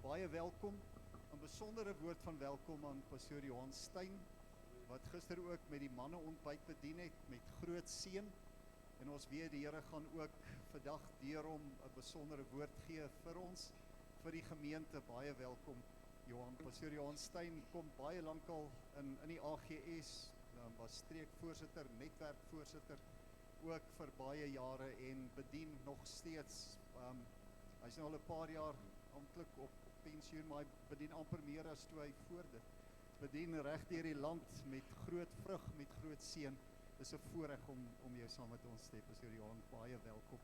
baie welkom. 'n Besondere woord van welkom aan pastoor Johan Stein, wat gister ook met die manne ontbyt bedien het met groot seën. En ons weet die Here gaan ook vandag deur hom 'n besondere woord gee vir ons, vir die gemeente. Baie welkom Johan. Pastoor Johan Stein kom baie lankal in die AGS, was streekvoorsitter, netwerkvoorsitter, ook vir baie jare en bedien nog steeds. Hy is nou al 'n paar jaar amptelik op pensioen, maar hy bedien amper meer as toe hy voor dit. Bedien reg deur die land met groot vrug, met groot seën. Dis 'n voorreg om jou saam met ons te hê, Pastoor Johan, baie welkom.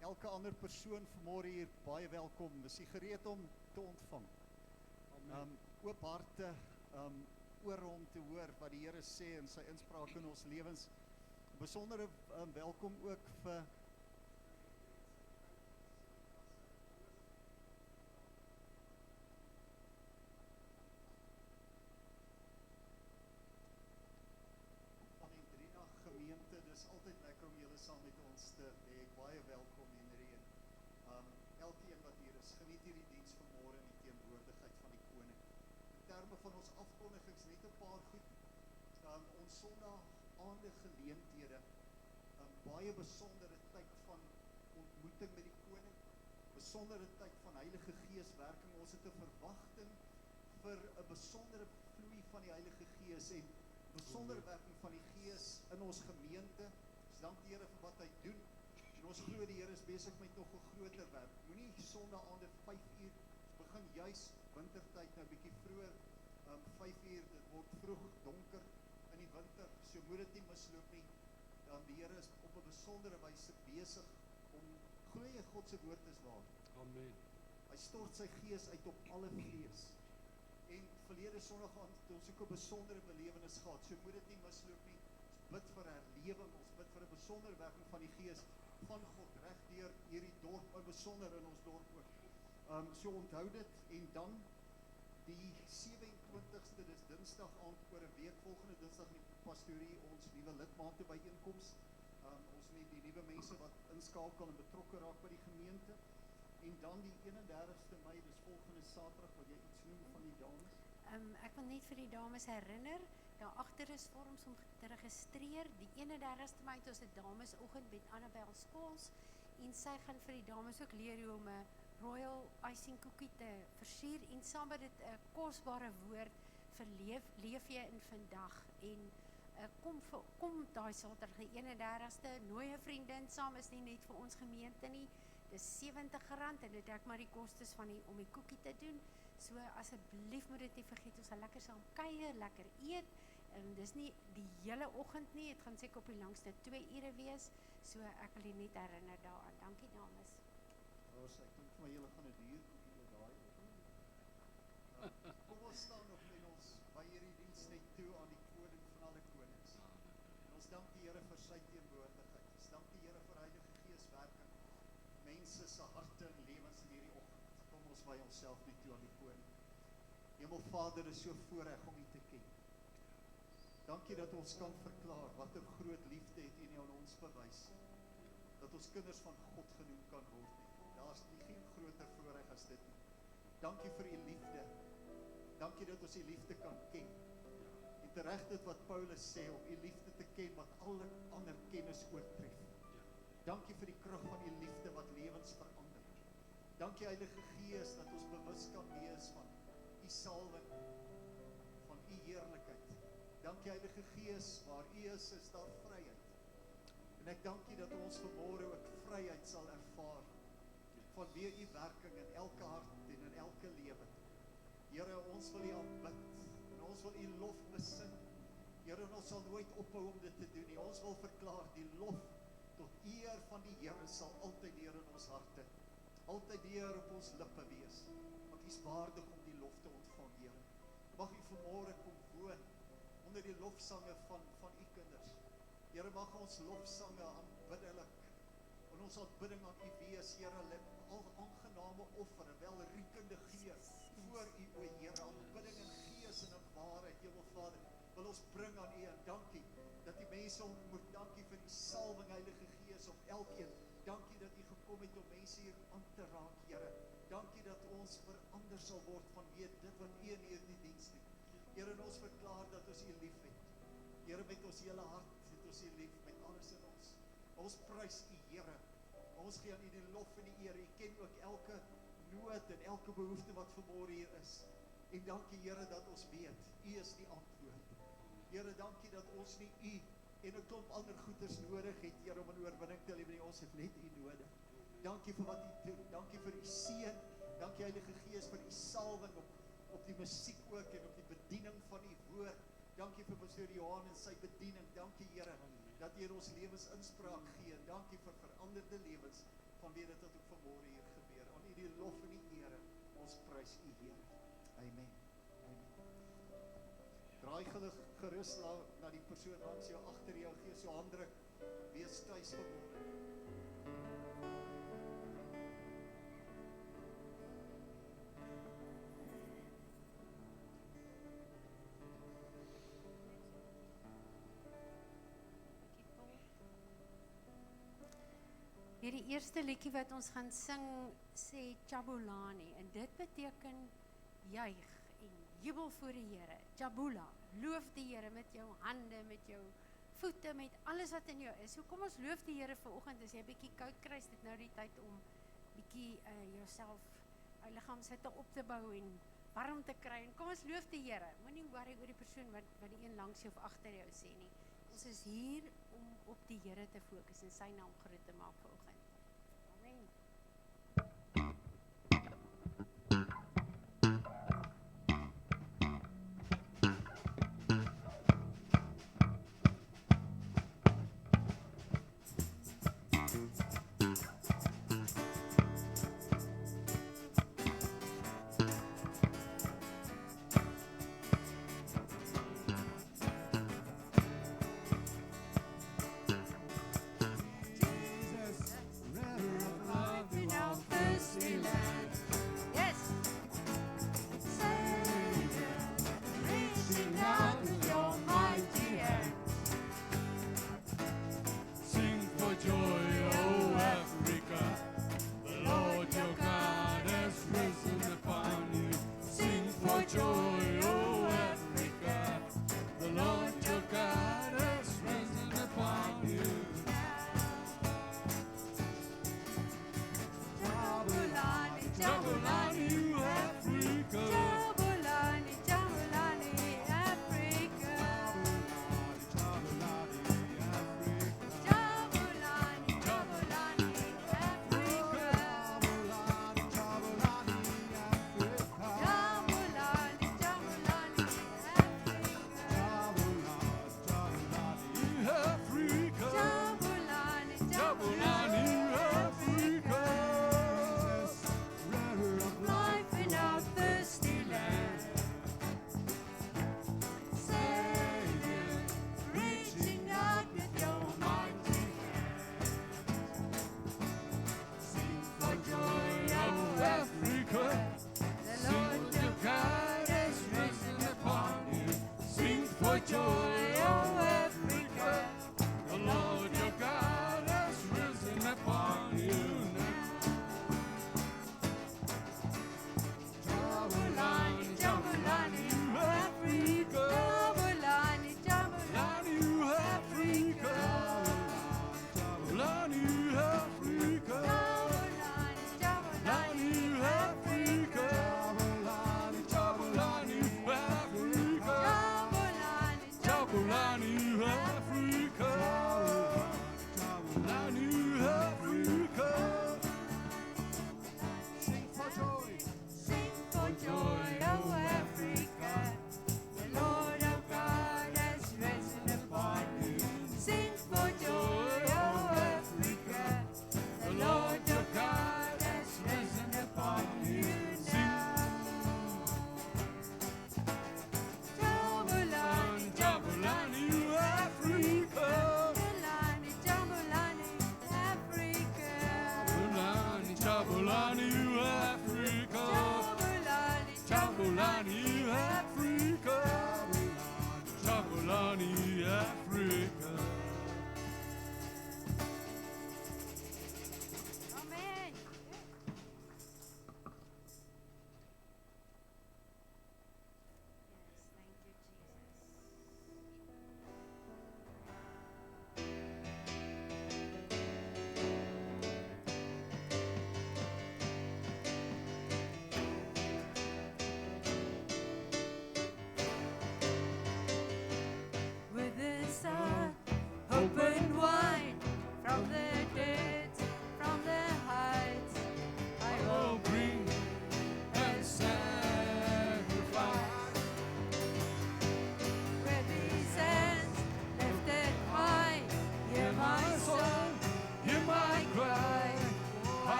Elke ander persoon vanmôre hier, baie welkom. Is jy gereed om te ontvang? Oop harte, oor om te hoor wat die Here sê en sy inspraak in ons lewens. Besondere welkom ook vir gemeente, dis altyd lekker om julle saam met ons te hê. Baie welkom Henry en elkeen wat hier is. Geniet hierdie diens vanmôre in die teenwoordigheid van die koning. In terme van ons afkondigings net 'n paar goed. Ons Sondag aande geleenthede, baie besondere tyd van ontmoeting met die koning, besondere tyd van Heilige Gees werking. Ons het 'n verwagting vir 'n besondere vloei van die Heilige Gees en besondere werking van die Gees in ons gemeente. Ons dank die Here vir wat hy doen. En ons glo die Here is besig met nog 'n groter werk. Moenie Sondag aande 5 uur, ons begin juis wintertyd nou bietjie vroeër, 5 uur, dit word vroeg donker in die winter, so moet dit nie misloop nie. Die Here is op 'n besondere wyse besig om, glo jy God se woord is waar? Amen. Hy stort sy Gees uit op alle vlees. En verlede Sondag het ons ook 'n besondere belewenis gehad, so moet dit nie misloop nie. Ons bid vir herlewing, ons bid vir 'n besondere werking van die Gees van God reg deur hierdie dorp, 'n besonder in ons dorp ook. So onthou dit. En dan die 27ste, dis Dinsdag aand oor 'n week, volgende Dinsdag in die pastorie, ons nuwe lidmate byeenkoms. Ons het die nuwe mense wat inskakel en betrokke raak by die gemeente. En dan die 31ste Mei, dis volgende Saterdag, wat jy iets noem van die dames? Ek wil net vir die dames herinner, daar agter is vorms om te registreer. Die 31ste Mei het ons 'n damesoggend met Annabel Skols en sy gaan vir die dames ook leer hoe om 'n royal icing cookie te versier en saam met dit 'n kosbare woord vir leef jy in vandag. En kom daai Saterdag die 31ste, nooi 'n vriendin saam, is nie net vir ons gemeente nie. Dis R70 en dit dek maar die kostes van om die koekie te doen. So asseblief moet dit nie vergeet, ons sal lekker saam kuier, lekker eet. En dis nie die hele oggend nie, dit gaan seker op die langste 2 ure wees. So ek wil julle net herinner daaraan. Dankie dames. Ek dink vir my julle gaan 'n duur koekie daai oggend. Kom ons staan op en ons by hierdie diens net toe aan die koning van alle konings. En ons dank die Here vir sy teenwoordigheid. Ons dank die Here vir Heilige Gees werking. Mense se harte en lewens in hierdie oggend. Kom ons by onsself net toe aan die koning. Hemelvader, is so voorreg om U te ken. Dankie dat ons kan verklaar wat 'n groot liefde het U aan ons bewys. Dat ons kinders van God genoem kan word. Daar's geen groter voorreg as dit nie. Dankie vir U liefde. Dankie dat ons U liefde kan ken. En tereg dit wat Paulus sê, om U liefde te ken wat alle ander kennis oortref. Dankie vir die krag van U liefde wat lewens verander. Dankie Heilige Gees dat ons bewus kan wees van U salwing, van U heerlikheid. Dankie Heilige Gees, waar U is daar vryheid. En ek dank U dat ons vanmôre ook vryheid sal ervaar vanweë U werking in elke hart en in elke lewe. Here, ons wil U aanbid en ons wil U lof besing. Here, ons sal nooit ophou om dit te doen nie. Ons wil verklaar die lof tot eer van die Here sal altyd deur in ons harte, altyd deur op ons lippe wees. Want U is waardig om die lof te ontvang, Here. Mag U vanmôre kom woon onder die lofsange van U kinders. Here, mag ons lofsange aanbiddelik en ons aanbidding aan U wees, Here, al aangename offer, 'n welriekende geur voor U, o Here, aanbidding in gees en in waarheid, Hemelvader, wil ons bring aan U en dankie dat die mense ontmoet. Dankie vir die salwing, Heilige Gees, op elkeen. Dankie dat U gekom het om mense hier aan te raak, Here. Dankie dat ons lewens verander sal word vanweë dit wat U in hierdie diens doen. Here, en ons verklaar dat ons U liefhet. Here, met ons hele hart het ons U lief, met alles in ons. Ons prys U, Here. Ons gee aan U die lof en die eer. U ken ook elke nood en elke behoefte wat vanmôre hier is. En dankie, Here, dat ons weet, U is die antwoord. Here, dankie dat ons nie U en 'n klomp ander goeders nodig het, Here, om 'n oorwinning te lewer nie. Ons het net U nodig. Dankie vir wat U doen. Dankie vir U seën. Dankie, Heilige Gees, vir U salwing op die musiek ook en op die bediening van U woord. Dankie vir Pastor Johan en sy bediening. Dankie, Here, dat U in ons lewens inspraak gee. Dankie vir veranderde lewens vanweë dit wat ook vanmôre hier gebeur. Aan U die lof en die ere. Ons prys U, Here. Amen. Draai gerus na die persoon langs jou, agter jou, gee so handdruk. Wees tuis vanmôre. Hierdie eerste liedjie wat ons gaan sing sê Jabulani en dit beteken juig en jubel voor die Here. Jabula, loof die Here met jou hande, met jou voete, met alles wat in jou is. So kom ons loof die Here vanoggend. As jy 'n bietjie koud kry, is dit nou die tyd om bietjie jouself, jou liggaamshitte op te bou en warm te kry. En kom ons loof die Here. Moenie worry oor die persoon wat die een langs jou of agter jou sê nie. Ons is hier om op die Here te fokus en sy naam groot te maak vanoggend. Amen.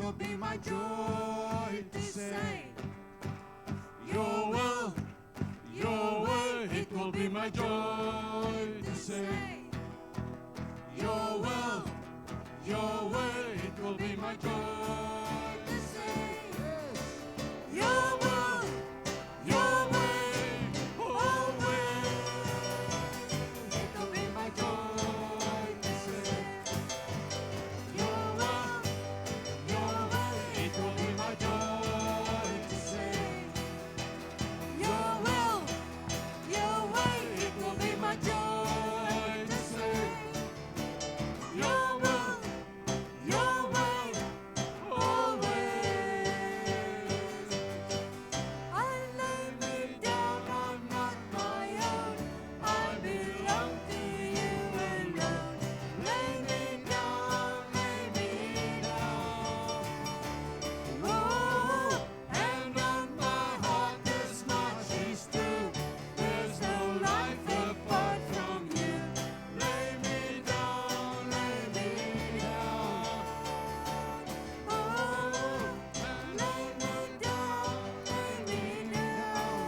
will be my joy to say. Your will, your way, it will be my joy to say. Your will, your way, it will be my joy to say. Your will, your way, always, it will be my joy to say. Your will, your way, it will be my joy to say. Your will, your way, it will be my joy to say. Your will, your way, always. I lay me down, I'm not my own. I belong to you alone. Lay me down, lay me down. Oh, and on my heart this much is true. There's no life apart from you. Lay me down, lay me down. Oh, and lay me down, lay me down.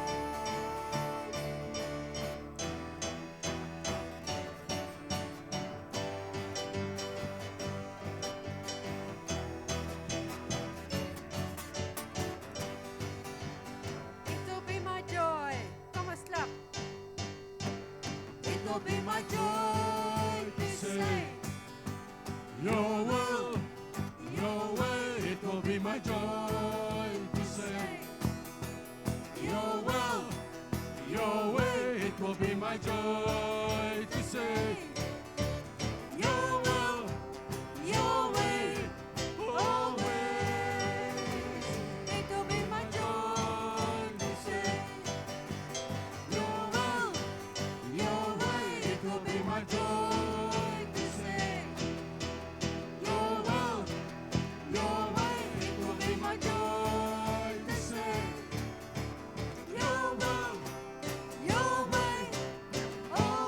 It will be my joy. Thomas clap. It will be my joy to say. Your will, your way, it will be my joy to say. Your will, your way, it will be my joy to say. Your will, your way, always. It will be my joy to say. Your will, your way, it will be my joy to say. Your will, your way, it will be my joy to say. Your will, your way, always.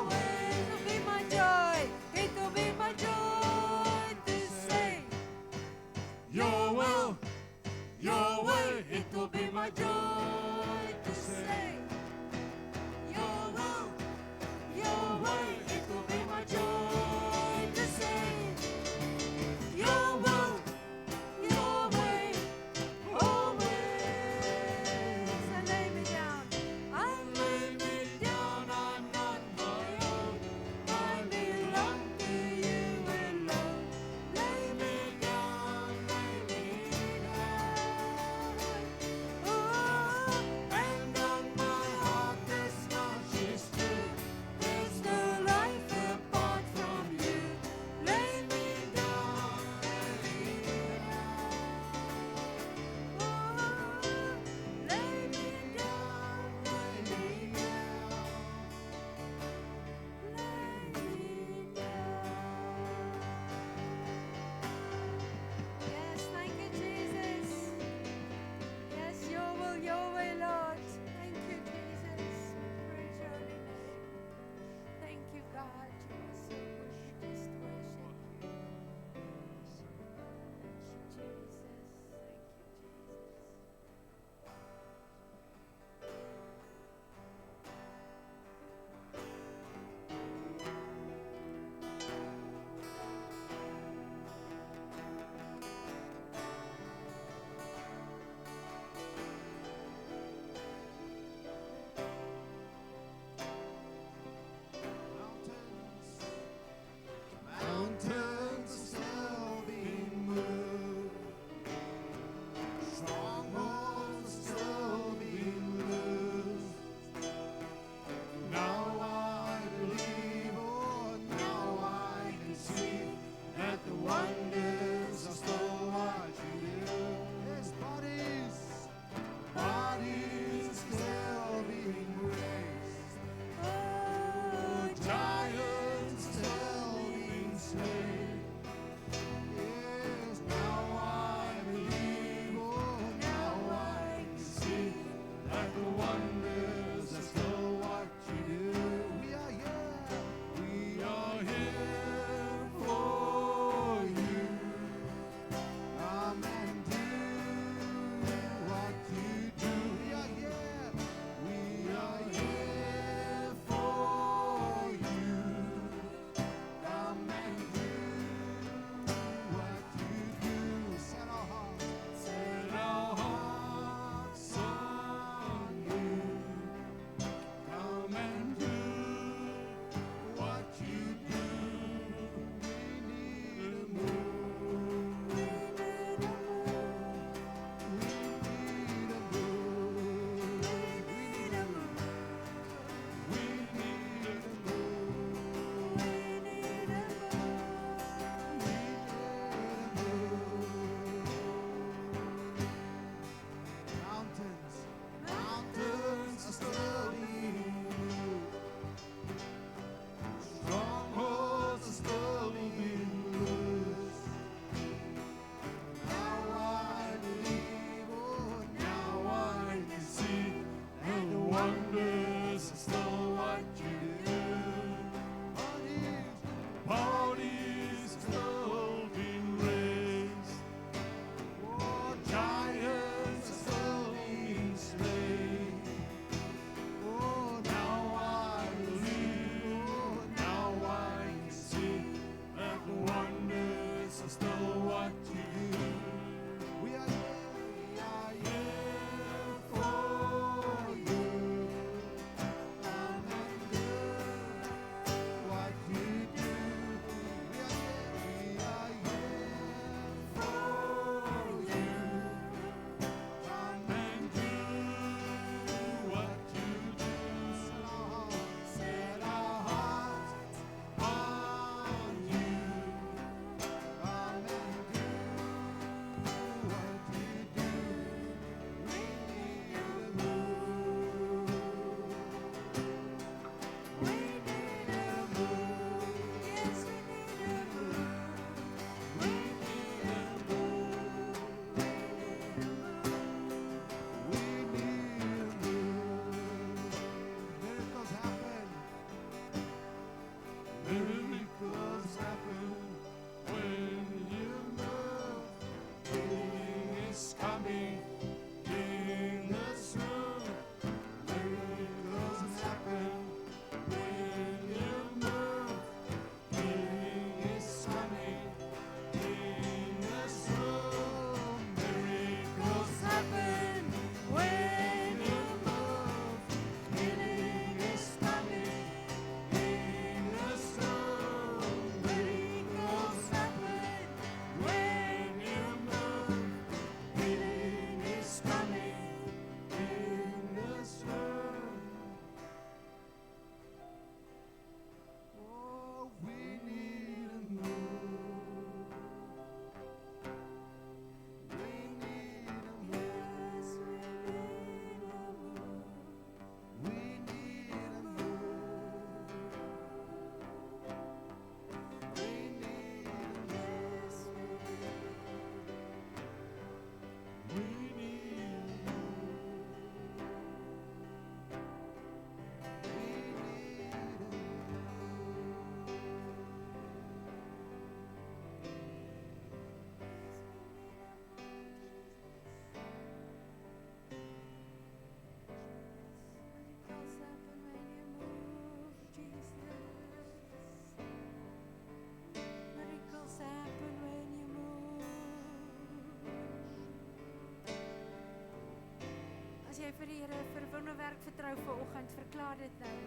jy vir die Here vir wonderwerk vertrou vanoggend, verklaar dit nou.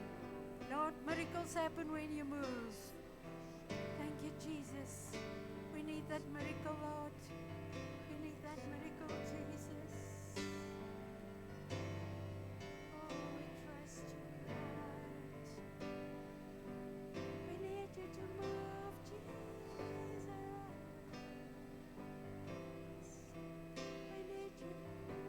Lord, miracles happen when you move. Thank you, Jesus. We need that miracle, Lord. We need that miracle, Jesus. Oh, we trust you, Lord. We need you to move, Jesus. We need you to move.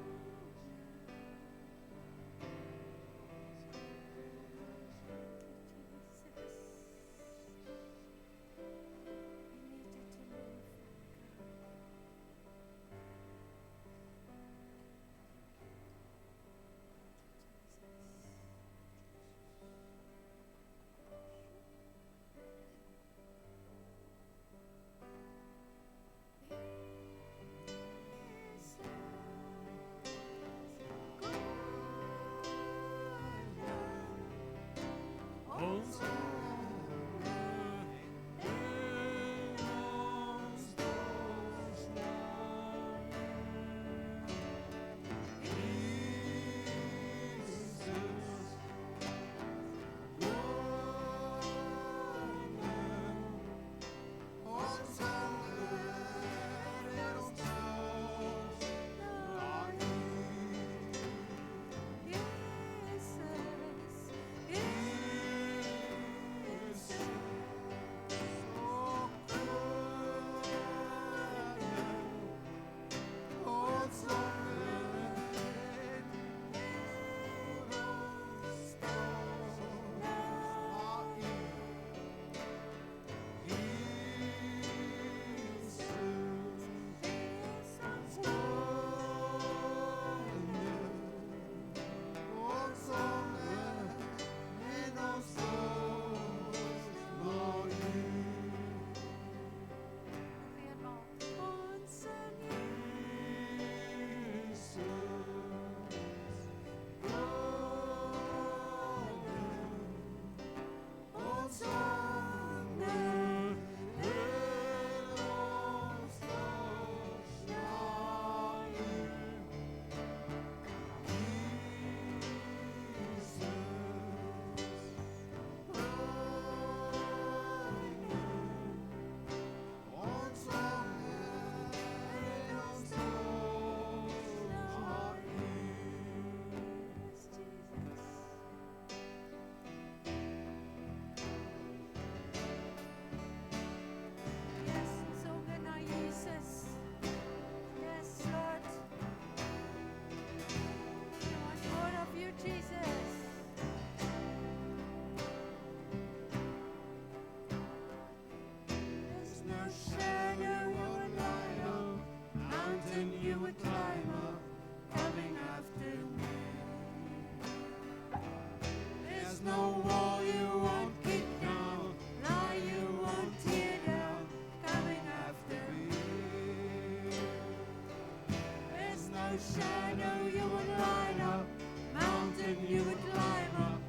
Shadow you would light up, mountain you would climb up,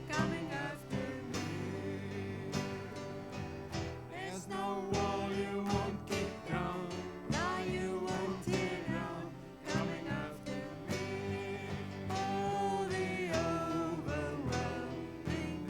coming after me. There's no wall you won't kick down, lie you won't tear down, coming after me. Oh, the overwhelming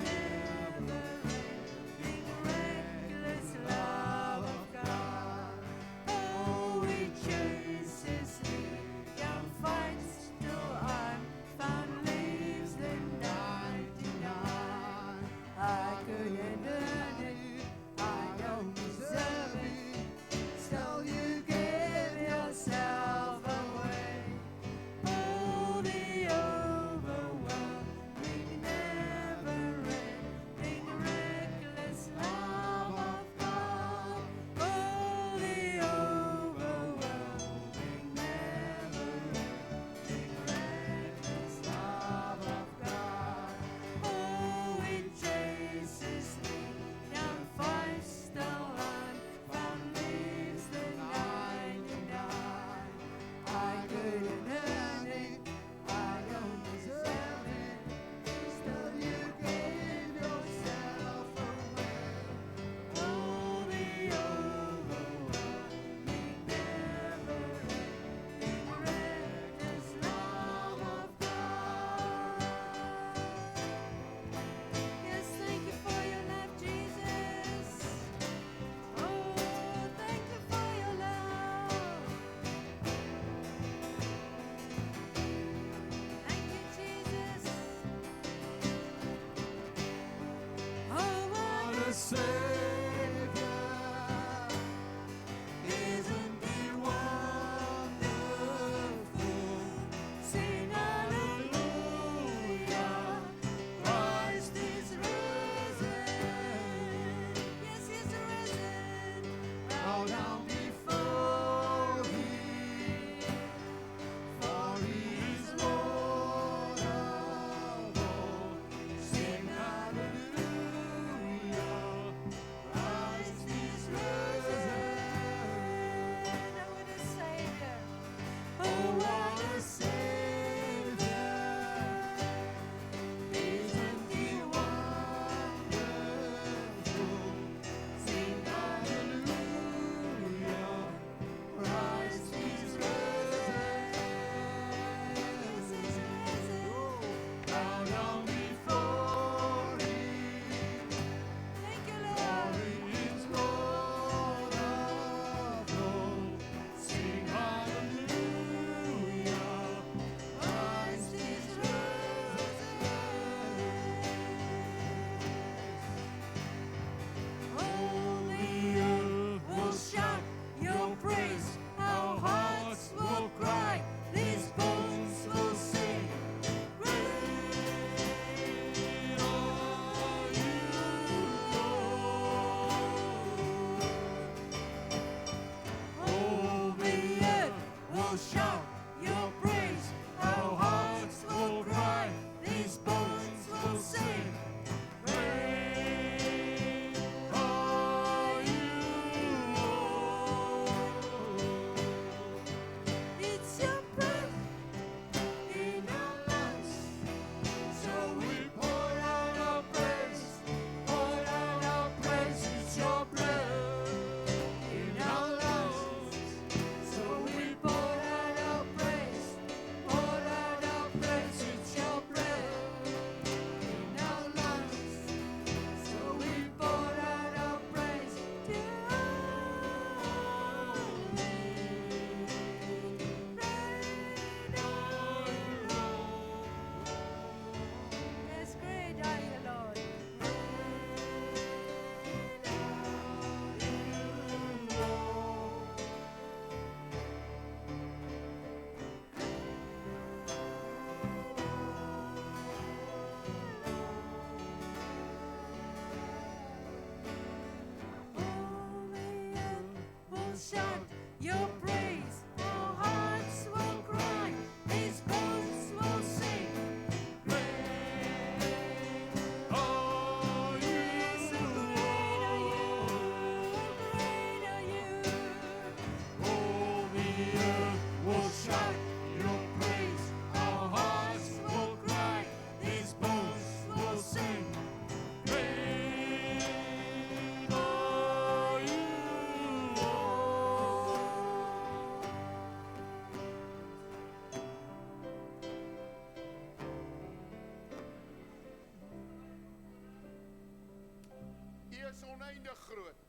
is oneindig groot.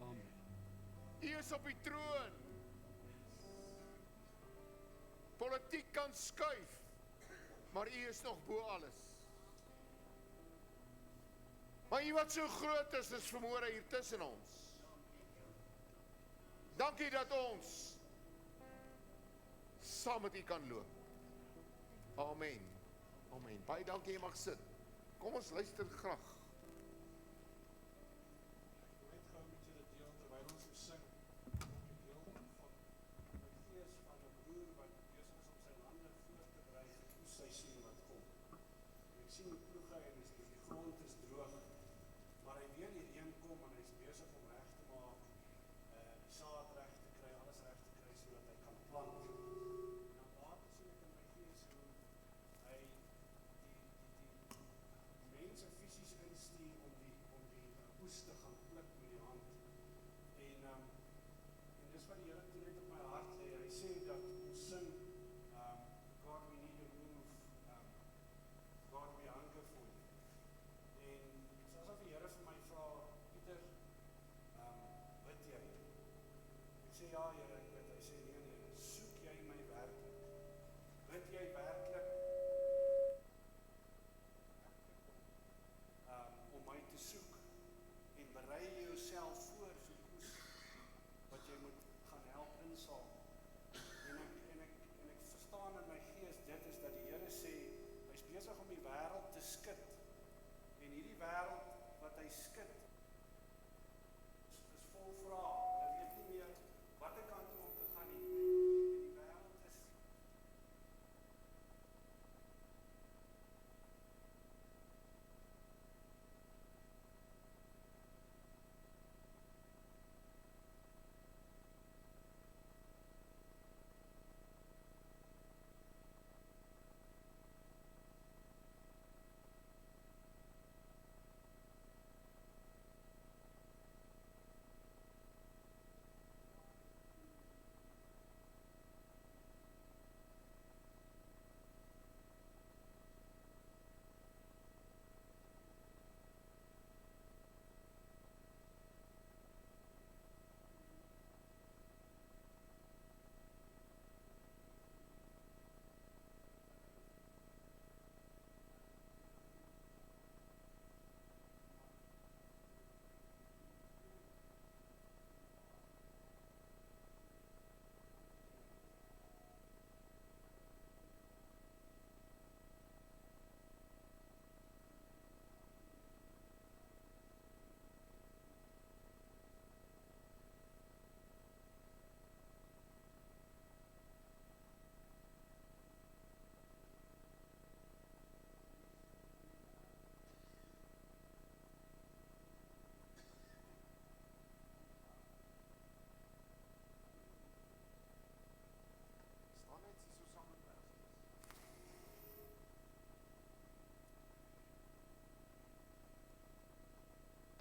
Amen. U is op die troon. Politiek kan skuif, maar u is nog bo alles. Maar u wat so groot is vanmôre hier tussen ons. Dankie dat ons saam met u kan loop. Amen. Amen. Baie dankie, jy mag sit. Kom ons luister graag. Net gou met julle deel terwyl ons sing, op die deel van my gees van 'n broer wat besig is om sy lande voor te berei vir die oesseisoen wat kom. En ek sien die ploeg en die grond is droog, maar hy weet die reën kom en hy's besig om reg te maak, die saad reg te kry, alles reg te kry sodat hy kan plant. En dan later sien ek in my gees hoe hy die mense fisies instuur om die oes te gaan pluk met die hand. En dis wat die Here toe net op my hart lê. Hy sê dat ons sing, God we need to move, God we hunger for you. En dis asof die Here vir my vra, Pieter, bid jy? Ek sê ja Here, ek bid. Hy sê nee, soek jy my werklik? Bid jy werklik om my te soek en berei jouself voor vir die oes wat jy moet gaan help insaam. En ek verstaan in my gees dit is dat die Here sê hy's besig om die wêreld te skud. En hierdie wêreld wat hy skud is vol vrae. Hulle weet nie meer watter kant toe om te gaan nie. En die wêreld is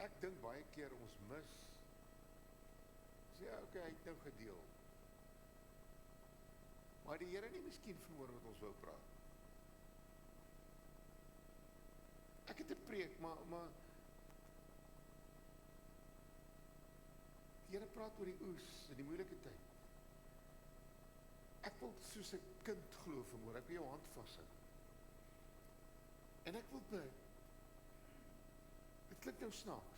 Ek dink baie keer ons mis, sê okay, hy het nou gedeel. Maar die Here nie miskien vanmôre wat ons wou praat. Ek het 'n preek, maar die Here praat oor die oes in die moeilike tyd. Ek wil soos 'n kind glo vanmôre, ek wil jou hand vashou. En ek wil bid. Dit klink nou snaaks,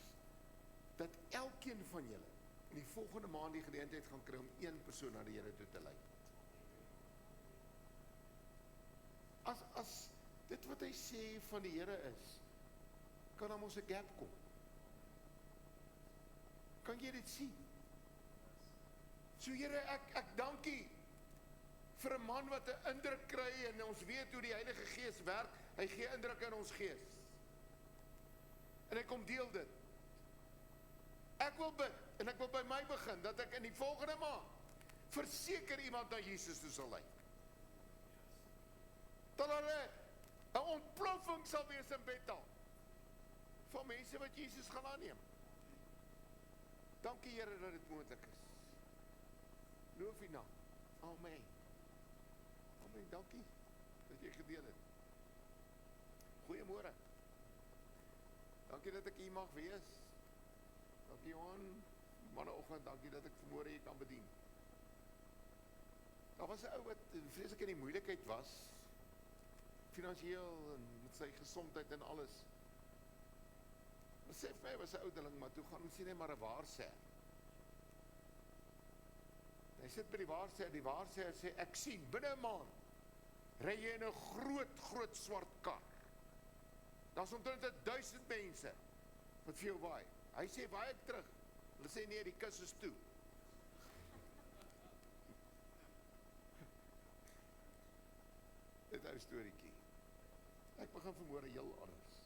dat elkeen van julle in die volgende maand die geleentheid gaan kry om een persoon na die Here toe te lei. As dit wat hy sê van die Here is, kan dan ons 'n gap kom. Kan jy dit sien? So Here, ek dankie vir 'n man wat 'n indruk kry en ons weet hoe die Heilige Gees werk, hy gee indruk in ons gees. En ek kom deel dit. Ek wil bid, en ek wil by my begin, dat ek in die volgende maand verseker iemand na Jesus toe sal lei. Dat daar 'n ontploffing sal wees in Bethel, van mense wat Jesus gaan aanneem. Dankie Here dat dit moontlik is. Loof U naam. Amen. Amen, dankie dat jy gedeel het. Goeiemôre. Dankie dat ek hier mag wees. Dankie Johan, manneoggend, dankie dat ek vanmôre hier kan bedien. Daar was 'n ou wat vreeslik in die moeilikheid was, finansiëel en met sy gesondheid en alles. Besef my, hy was 'n oudeling, maar toe gaan ons sien hy maar 'n waarsêer. Hy sit by die waarsêer sê, ek sien, binne 'n maand, ry jy in 'n groot swart kar. Daar's omtrent 1000 mense, wat vir jou waai. Hy sê, waai ek terug. Hulle sê, nee, die kus is toe. Dit is 'n storieetjie. Ek begin vanmôre heel anders.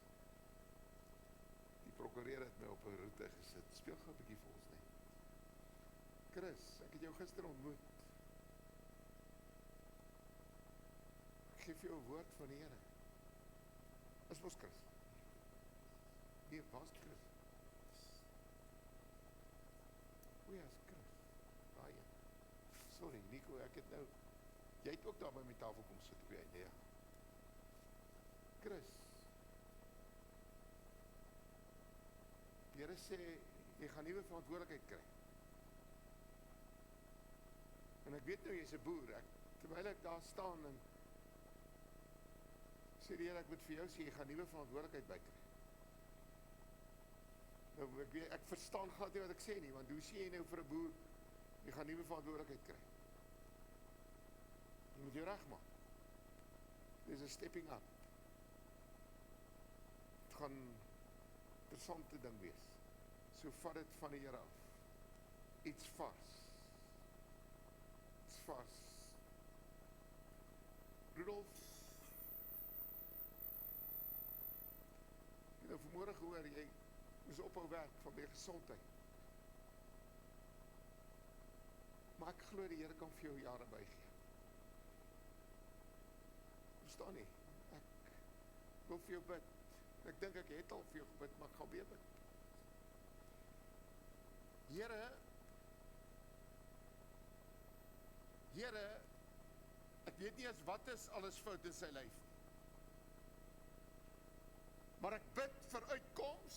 Die prokureur het my op 'n roete gesit. Speel gou 'n bietjie vir ons, nee. Chris, ek het jou gister ontmoet. Ek gee vir jou 'n woord van die Here. Is mos Chris? Nee, waar's Chris? O ja, is Chris. Daai een. Sorry, Nico, ek het nou... Jy het ook daar by my tafel kom sit, op jy, nee. Chris. Die Here sê, jy gaan nuwe verantwoordelikheid kry. En ek weet nou, jy's 'n boer. Terwyl ek daar staan en sê die Here, ek moet vir jou sê, jy gaan nuwe verantwoordelikheid bykry. Nou, ek verstaan glad nie wat ek sê nie, want hoe sê jy nou vir 'n boer, jy gaan nuwe verantwoordelikheid kry? Jy moet jou regmaak. Dis 'n stepping up. Het gaan 'n interessante ding wees. So vat dit van die Here af. Iets vars. Iets vars. Rudolf, ek het nou vanmôre gehoor, jy moes ophou werk vanweë gesondheid. Maar ek glo die Here kan vir jou jare bygee. Verstaan nie? Ek wil vir jou bid. Ek dink ek het al vir jou gebid, maar ek gaan weer bid. Here, ek weet nie eens wat is alles fout in sy lyf. Maar ek bid vir uitkoms.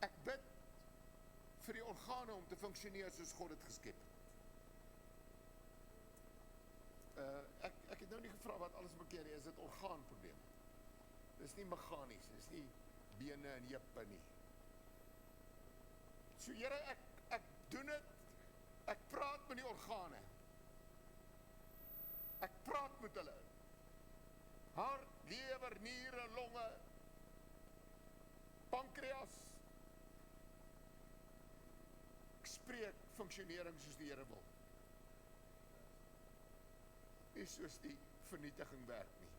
Ek bid vir die organe om te funksioneer soos God dit geskep het. Ek het nou nie gevra wat alles bekeer nie, is dit orgaanprobleme. Dis nie meganies, dis nie bene en heupe nie. So Here, ek doen dit, ek praat met die organe. Ek praat met hulle. Hart, lewer, niere, longe, pankreas. Ek spreek funksionering soos die Here wil. Nie soos die vernietiging werk nie.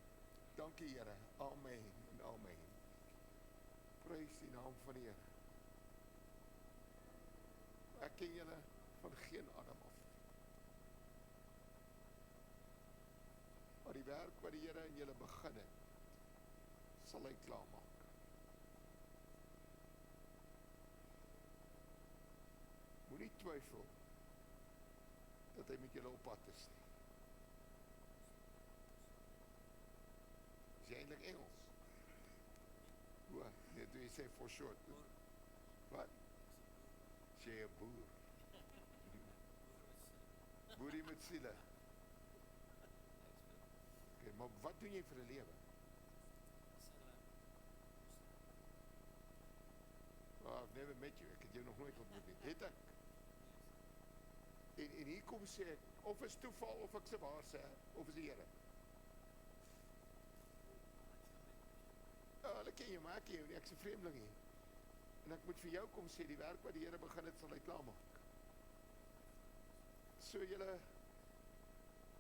Dankie Here, amen en amen. Prys die naam van die Here. Ek ken julle van geen adem af. Maar die werk wat die Here in julle begin het, sal hy klaarmaak. Moenie twyfel dat hy met julle op pad is nie. Is jy eintlik Engels? Hoe? Nee, toe jy sê for short. Wat? Is jy 'n boer? Boerie met siele. Okay, maar wat doen jy vir 'n lewe? Oh, I've never met you. Ek het jou nog nooit ontmoet nie. Het ek? En hier kom sê ek, of is toeval, of ek se waar sê, of is die Here. Hulle ken jou, maar ek ken jou nie, ek is 'n vreemdeling hier. En ek moet vir jou kom sê, die werk wat die Here begin het, sal hy klaarmaak. So julle,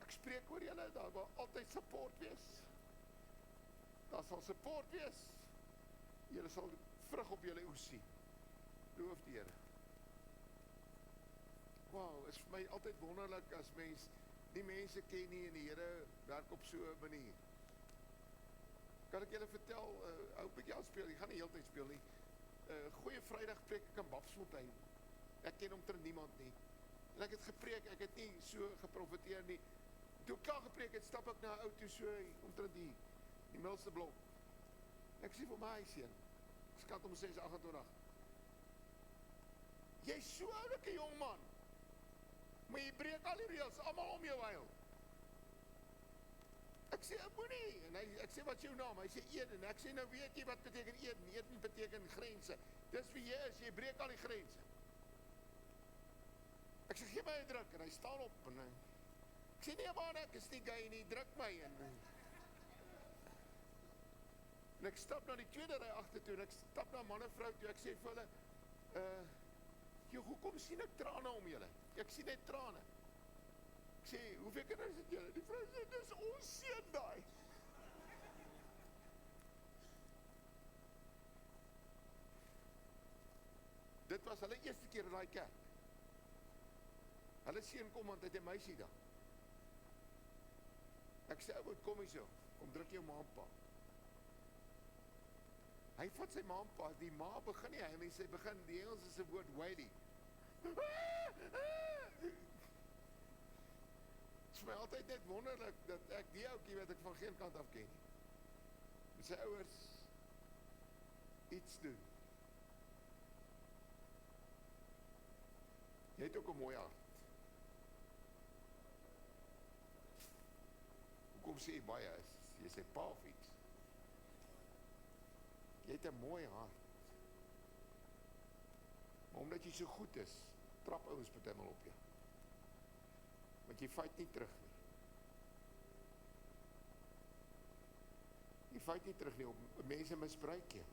ek spreek oor julle, daar wil altyd support wees. Daar sal support wees. Julle sal vrug op julle oes sien. Loof die Here. Wow, is vir my altyd wonderlik as mens nie mense ken nie en die Here werk op so 'n manier. Kan ek julle vertel, ou bietjie speel, jy gaan nie heeltyd speel nie. Goeie Vrydag preek ek in Bafsfontein. Ek ken omtrent niemand nie. En ek het gepreek, ek het nie so geprofeteer nie. Toe ek klaar gepreek het, stap ek na 'n ou toe so omtrent die middelste blok. Ek sê vir my seun, ek skat om 6:28. Jy's so oulike jong man. Maar jy breek al die reëls, almal om jou huil. Ek sê, moenie, en ek sê, wat is jou naam? Hy sê Eden, ek sê, nou weet jy wat beteken Eden? Eden beteken grense. Dis wie jy is, jy breek al die grense. Ek sê, gee my 'n druk, en hy staan op, en ek sê, nee man, ek is nie gay nie, druk my, en ek stap na die tweede ry agtertoe, en ek stap na man en vrou toe, ek sê vir hulle, hoekom sien ek trane om julle? Ek sien net trane. Ek sê, hoeveel kinders het julle? Die vrou sê, dis ons seun daai. Dit was hulle eerste keer in daai kerk. Hulle seun kom, want hy het 'n meisie daar. Ek sê, ou, kom hier so, kom druk jou ma en pa. Hy vat sy ma en pa, die ma begin nie, hy sê, begin, die Engels is 'n woord, waily. Het is vir my altyd net wonderlik, dat ek die oukie wat ek van geen kant af ken nie, met sy ouers iets doen. Jy het ook 'n mooi hart. Hoekom sê jy baie is? Jy sê pa of iets. Jy het 'n mooi hart. Maar omdat jy so goed is, trap ouens partymal op jou. Want jy fight nie terug nie. Jy fight nie terug nie, op mense misbruik jou.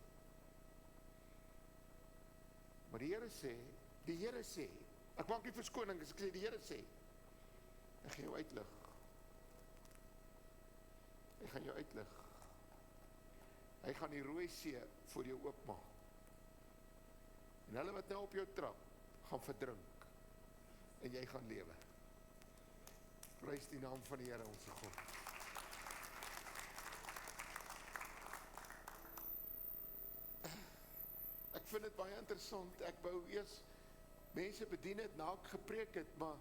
Maar die Here sê, ek maak nie verskoning, as ek sê, die Here sê, ek gaan jou uitlig. Hy gaan jou uitlig. Hy gaan die Rooi See vir jou oopmaak. En hulle wat nou op jou trap, gaan verdrink. En jy gaan lewe. Prys die naam van die Here ons God. Ek vind dit baie interessant. Ek wou eers mense bedien het na ek gepreek het, maar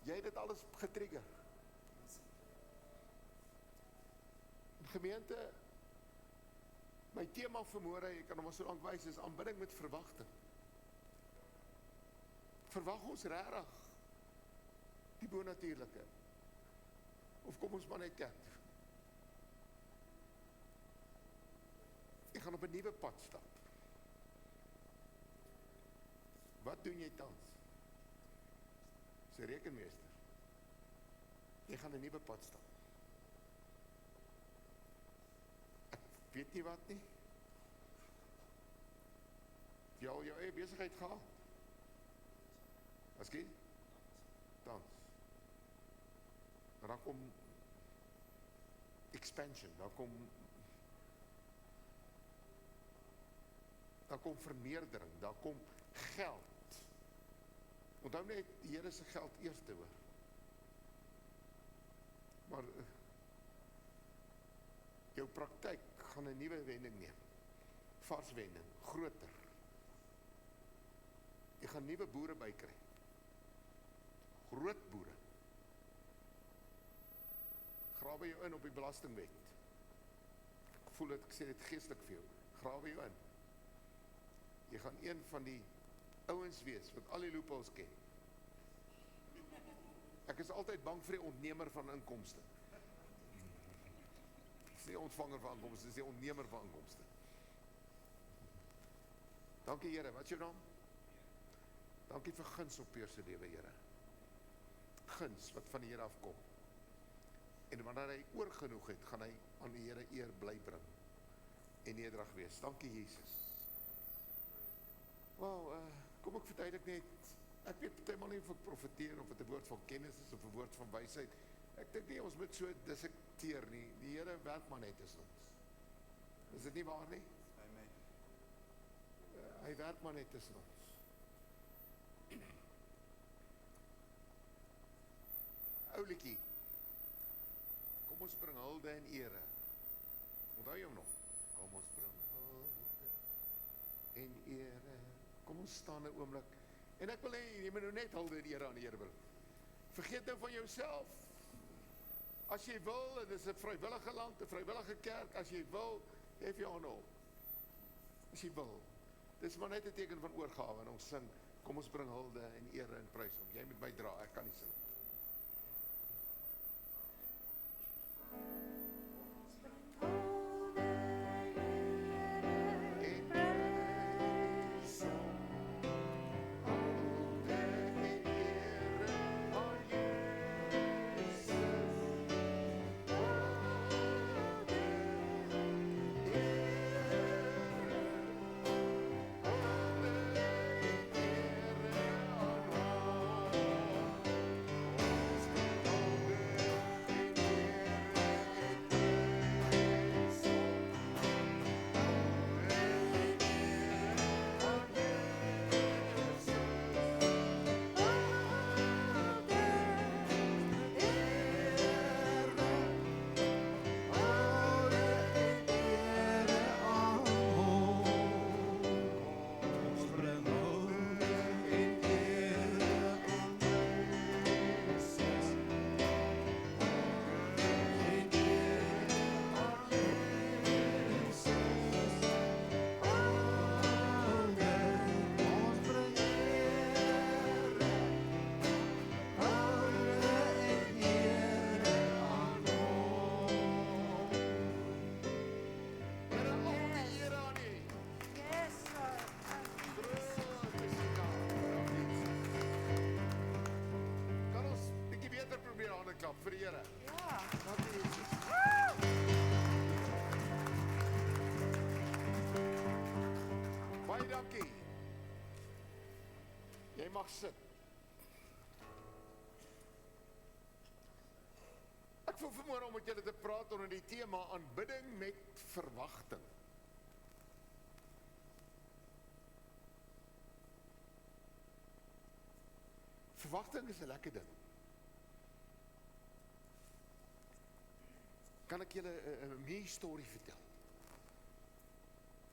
jy het dit alles getrigger. Gemeente, my tema vanmôre, jy kan hom so lank wys, is aanbidding met verwagting. Verwag ons regtig die bonatuurlike? Of kom ons maar net kerk toe? Jy gaan op 'n nuwe pad stap. Wat doen jy tans? Dis 'n rekenmeester. Jy gaan 'n nuwe pad stap. Weet nie wat nie. Jy al jou eie besigheid gehad. Wat skiet? Dans. Dan kom expansion, dan kom vermeerdering, dan kom geld. Onthou net, die Here se geld eers te hoor. Maar jou praktyk gaan 'n nuwe wending neem. Vars wending, groter. Jy gaan nuwe boere bykry. Groot boere. Grawe jou in op die belastingwet. Ek voel dit, ek sê dit geestelik vir jou. Grawe jou in. Jy gaan een van die ouens wees wat al die loopholes ken. Ek is altyd bang vir die ontnemer van inkomste. Dis nie ontvanger van inkomste, dis die ontnemer van inkomste. Dankie Here, wat is jou naam? Dankie vir guns op Peer se lewe, Here. Guns wat van die Here afkom. En wanneer hy oorgenoeg het, gaan hy aan die Here eer bly bring en nederig wees. Dankie Jesus. Kom ek verduidelik net, ek weet partymal nie of ek profeteer, of het 'n woord van kennis is, of 'n woord van wysheid. Ek dink nie, ons moet so dissekteer nie. Die Here werk maar net tussen ons. Is dit nie waar nie? Amen. Hy werk maar net tussen ons. Oulikie, kom ons bring hulde en ere. Onthou jy hom nog? Kom ons bring hulde en ere. Kom ons staan 'n oomblik. En ek wil hê, jy moet nou net hulde en ere aan die Here bring. Vergeet nou van jouself. As jy wil, en dit is 'n vrywillige land, 'n vrywillige kerk, as jy wil, hef jou hande op. as jy wil. Dis maar net 'n teken van oorgawe en ons sing, kom ons bring hulde en ere en prys om. Jy moet my dra, ek kan nie sing. Klap vir die Here. Ja. Dankie Jesus. Baie dankie. Jy mag sit. Ek voel vanmôre om met julle te praat oor die tema aanbidding met verwagting. Verwagting is 'n lekker ding. Kan ek julle 'n mini storie vertel?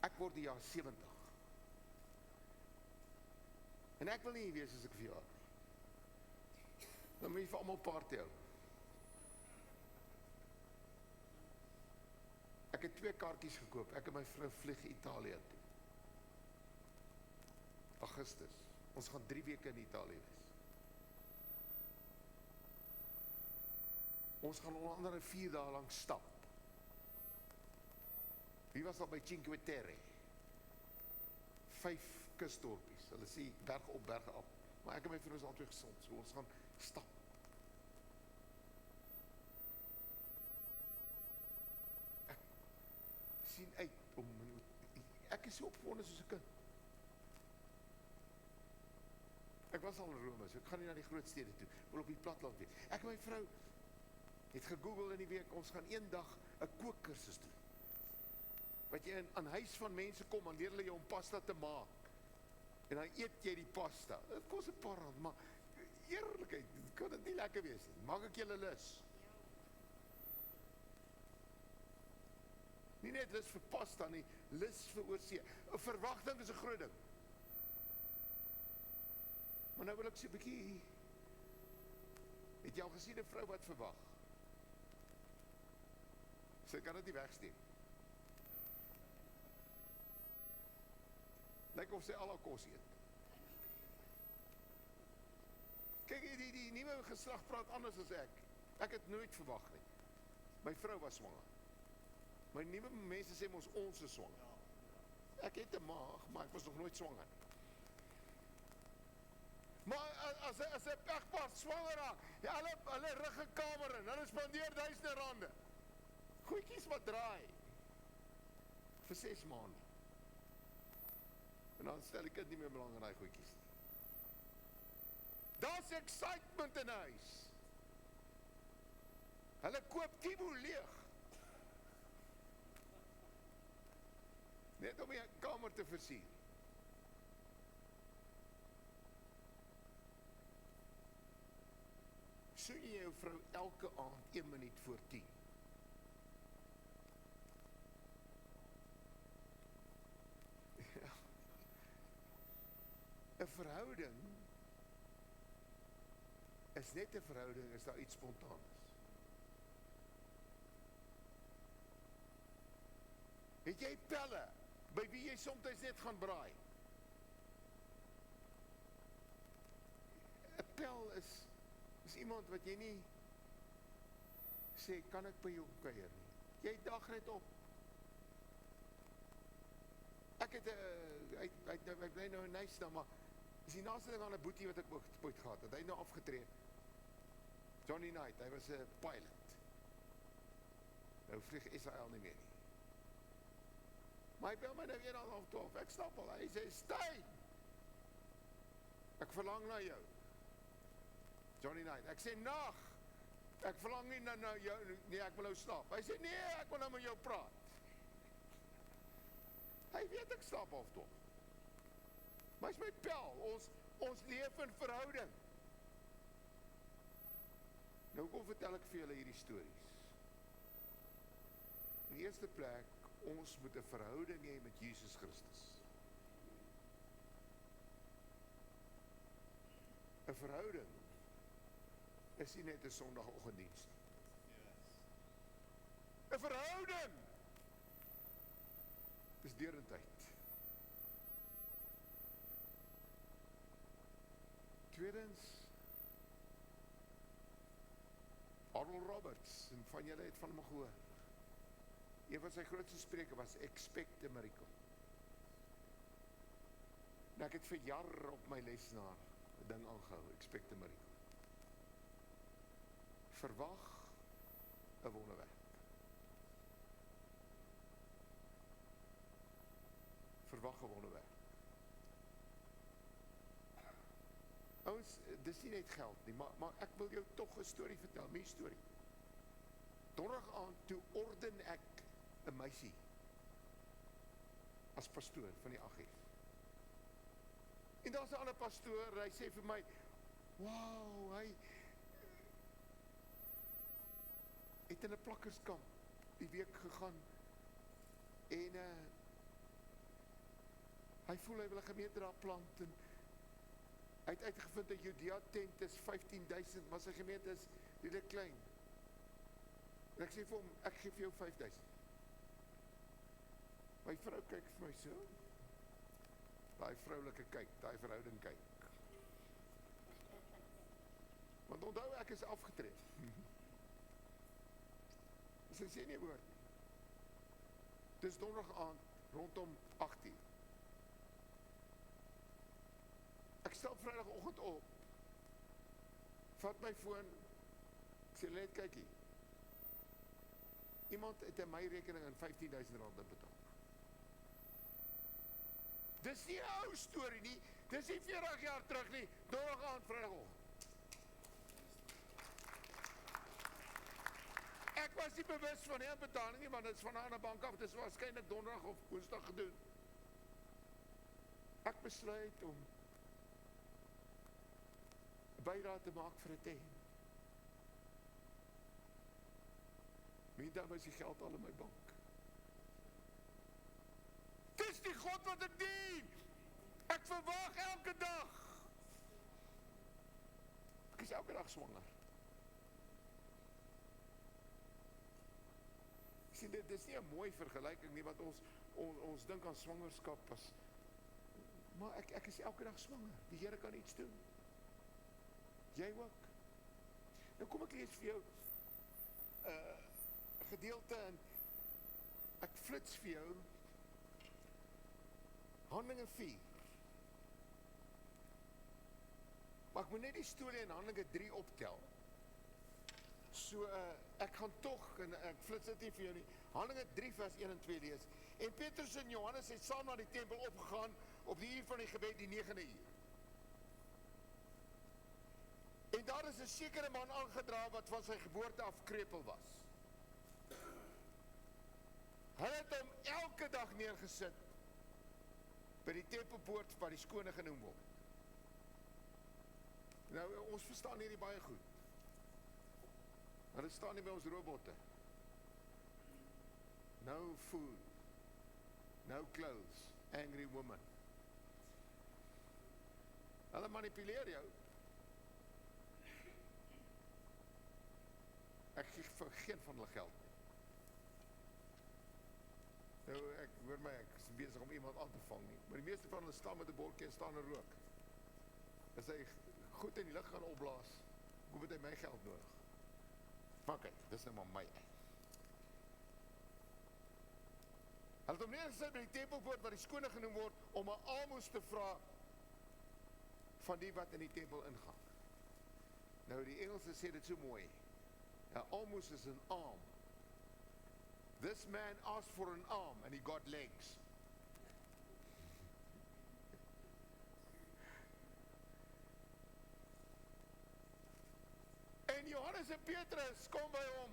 Ek word die jaar 70. En ek wil nie hier wees as ek verjaar. Dan moet jy vir almal party hou. Ek het 2 kaartjies gekoop. Ek en my vrou vlieg Italië toe. Augustus. Ons gaan 3 weke in Italië wees. Ons gaan onder andere 4 dae lank stap. Wie was al by Cinque Terre? 5 kusdorpies. Hulle sê berg op, berg af. Maar ek en my vrou is altyd gesond, so ons gaan stap. Ek sien uit om, ek is so opgewonde soos 'n kind. Ek was al in Rome, so ek gaan nie na die groot stede toe, wil op die platteland wees. Ek en my vrou het gegoogel in die week, ons gaan een dag 'n kookkursus doen. Wat jy aan huis van mense kom, dan leer hulle jou om pasta te maak. En dan eet jy die pasta. Dit kos 'n paar rand, maar eerlikheid, kan dit nie lekker wees nie. Maak ek julle lus? Nie net lus vir pasta nie, lus vir oorsee. 'n Verwagting is 'n groot ding. Maar nou wil ek sê 'n bietjie, het jy al gesien 'n vrou wat verwag? Sy kan dit nie wegsteek. Lyk of sy al haar kos eet. Kyk, die nuwe geslag praat anders as ek. Ek het nooit verwag nie. My vrou was swanger. My nuwe mense sê ons is swanger. Ek het 'n maag, maar ek was nog nooit swanger nie. Maar as 'n egpaar swanger raak, ja, hulle rig 'n kamer in, hulle spandeer R1000. Goedjies wat draai. Vir 6 maande. En dan stel die kind nie meer belang in daai goedjies nie. Daar's excitement in huis. Hulle koop Timo leeg. Net om die kamer te versier. Soen jy jou vrou elke aand 1 minuut voor 10. Ja. 'n Verhouding is net 'n verhouding as daar iets spontaan is. Het jy pelle by wie jy soms net gaan braai. 'n Pel is iemand wat jy nie sê, kan ek by jou kuier nie. Jy dag net op. Ek het, hy bly nou in Nysna, maar is die naaste ding aan 'n boetie wat ek ooit gehad het. Hy het nou afgetree. Johnny Knight, hy was 'n pilot. Nou vlieg Israel nie meer nie. Maar hy bel my nou 1:30, ek stap al, hy sê, Stein, ek verlang na jou. Johnny Knight, ek sê, nag, ek verlang nie na jou, nee, ek wil nou slaap. Hy sê, nee, ek wil nou met jou praat. Hy weet ek slaap 11:30. Maar is my pel, ons leef in verhouding. Nou kom vertel ek vir julle hierdie stories. In die eerste plek, ons moet 'n verhouding hê met Jesus Christus. 'n Verhouding is nie net 'n Sondagoggenddiens nie. 'n Verhouding is deurentyd. Tweedens, Oral Roberts, en van julle het van hom gehoor. Een van sy grootste spreuke was, expect a miracle. En ek het vir jare op my lesenaar 'n ding aangehou, expect a miracle. Verwag 'n wonderwerk. Verwag 'n wonderwerk. Ouens, dis nie net geld nie, maar ek wil jou tog 'n storie vertel, my storie. Donderdag aand toe orden ek 'n meisie as pastoor van die AG. En daar's 'n ander pastoor, hy sê vir my, wow, hy het in 'n plakkerskamp die week gegaan en hy voel hy wil 'n gemeente daar plant en hy het uitgevind dat Judea tent is 15,000, maar sy gemeente is redelik klein. En ek sê vir hom, ek gee vir jou 5,000. My vrou kyk vir my so. Daai vroulike kyk, daai verhouding kyk. Want onthou, ek is afgetree. Sy sê nie woord nie. Dis donderdag aand, rondom 8:00. Ek stel vrydagoggend op, vat my foon, ek sê net kyk hier. Iemand het in my rekening in R15,000 betaal. Dis nie 'n ou storie nie, dis nie 40 jaar terug nie, donderdag aand, vrydagoggend. Ek was nie bewus van die betaling nie, want dit is van 'n ander bank af, dis waarskynlik donderdag of woensdag gedoen. Ek besluit om bydrae te maak vir 'n tent. Meantime is die geld al in my bank. Dis die God wat ek dien. Ek verwag elke dag. Ek is elke dag swanger. Sien, dit is nie 'n mooi vergelyking nie, want ons dink aan swangerskap as, maar ek is elke dag swanger. Die Here kan iets doen. Jy ook. Nou kom ek lees vir jou 'n gedeelte en ek flits vir jou Handelinge 4. Maar ek moet net die storie in Handelinge 3 optel. So ek gaan tog, en ek flits dit nie vir jou nie, Handelinge 3 vers 1 en 2 lees. En Petrus en Johannes het saam na die tempel opgegaan op die uur van die gebed, die 9de uur. En daar is 'n sekere man aangedra wat van sy geboorte af krepeel was. Hulle het hom elke dag neergesit by die tempelpoort wat die skone genoem word. Nou, ons verstaan hierdie baie goed. Hulle staan nie by ons robotte. No food, no clothes, angry woman. Hulle manipuleer jou. Ek gee vir geen van hulle geld nie. Nou, ek hoor my, ek is besig om iemand aan te vang nie. Maar die meeste van hulle staan met 'n bordjie en staan en rook. As hy goed in die lug gaan opblaas, hoe het hy my geld nodig? Maar kyk, dis nou maar my eie. Hulle het hom neergesit by die tempelpoort wat die skone genoem word, om 'n almoes te vra van die wat in die tempel ingaan. Nou die Engelse sê dit so mooi. 'n almoes is 'n arm. This man asked for an arm and he got legs. En Johannes en Petrus kom by hom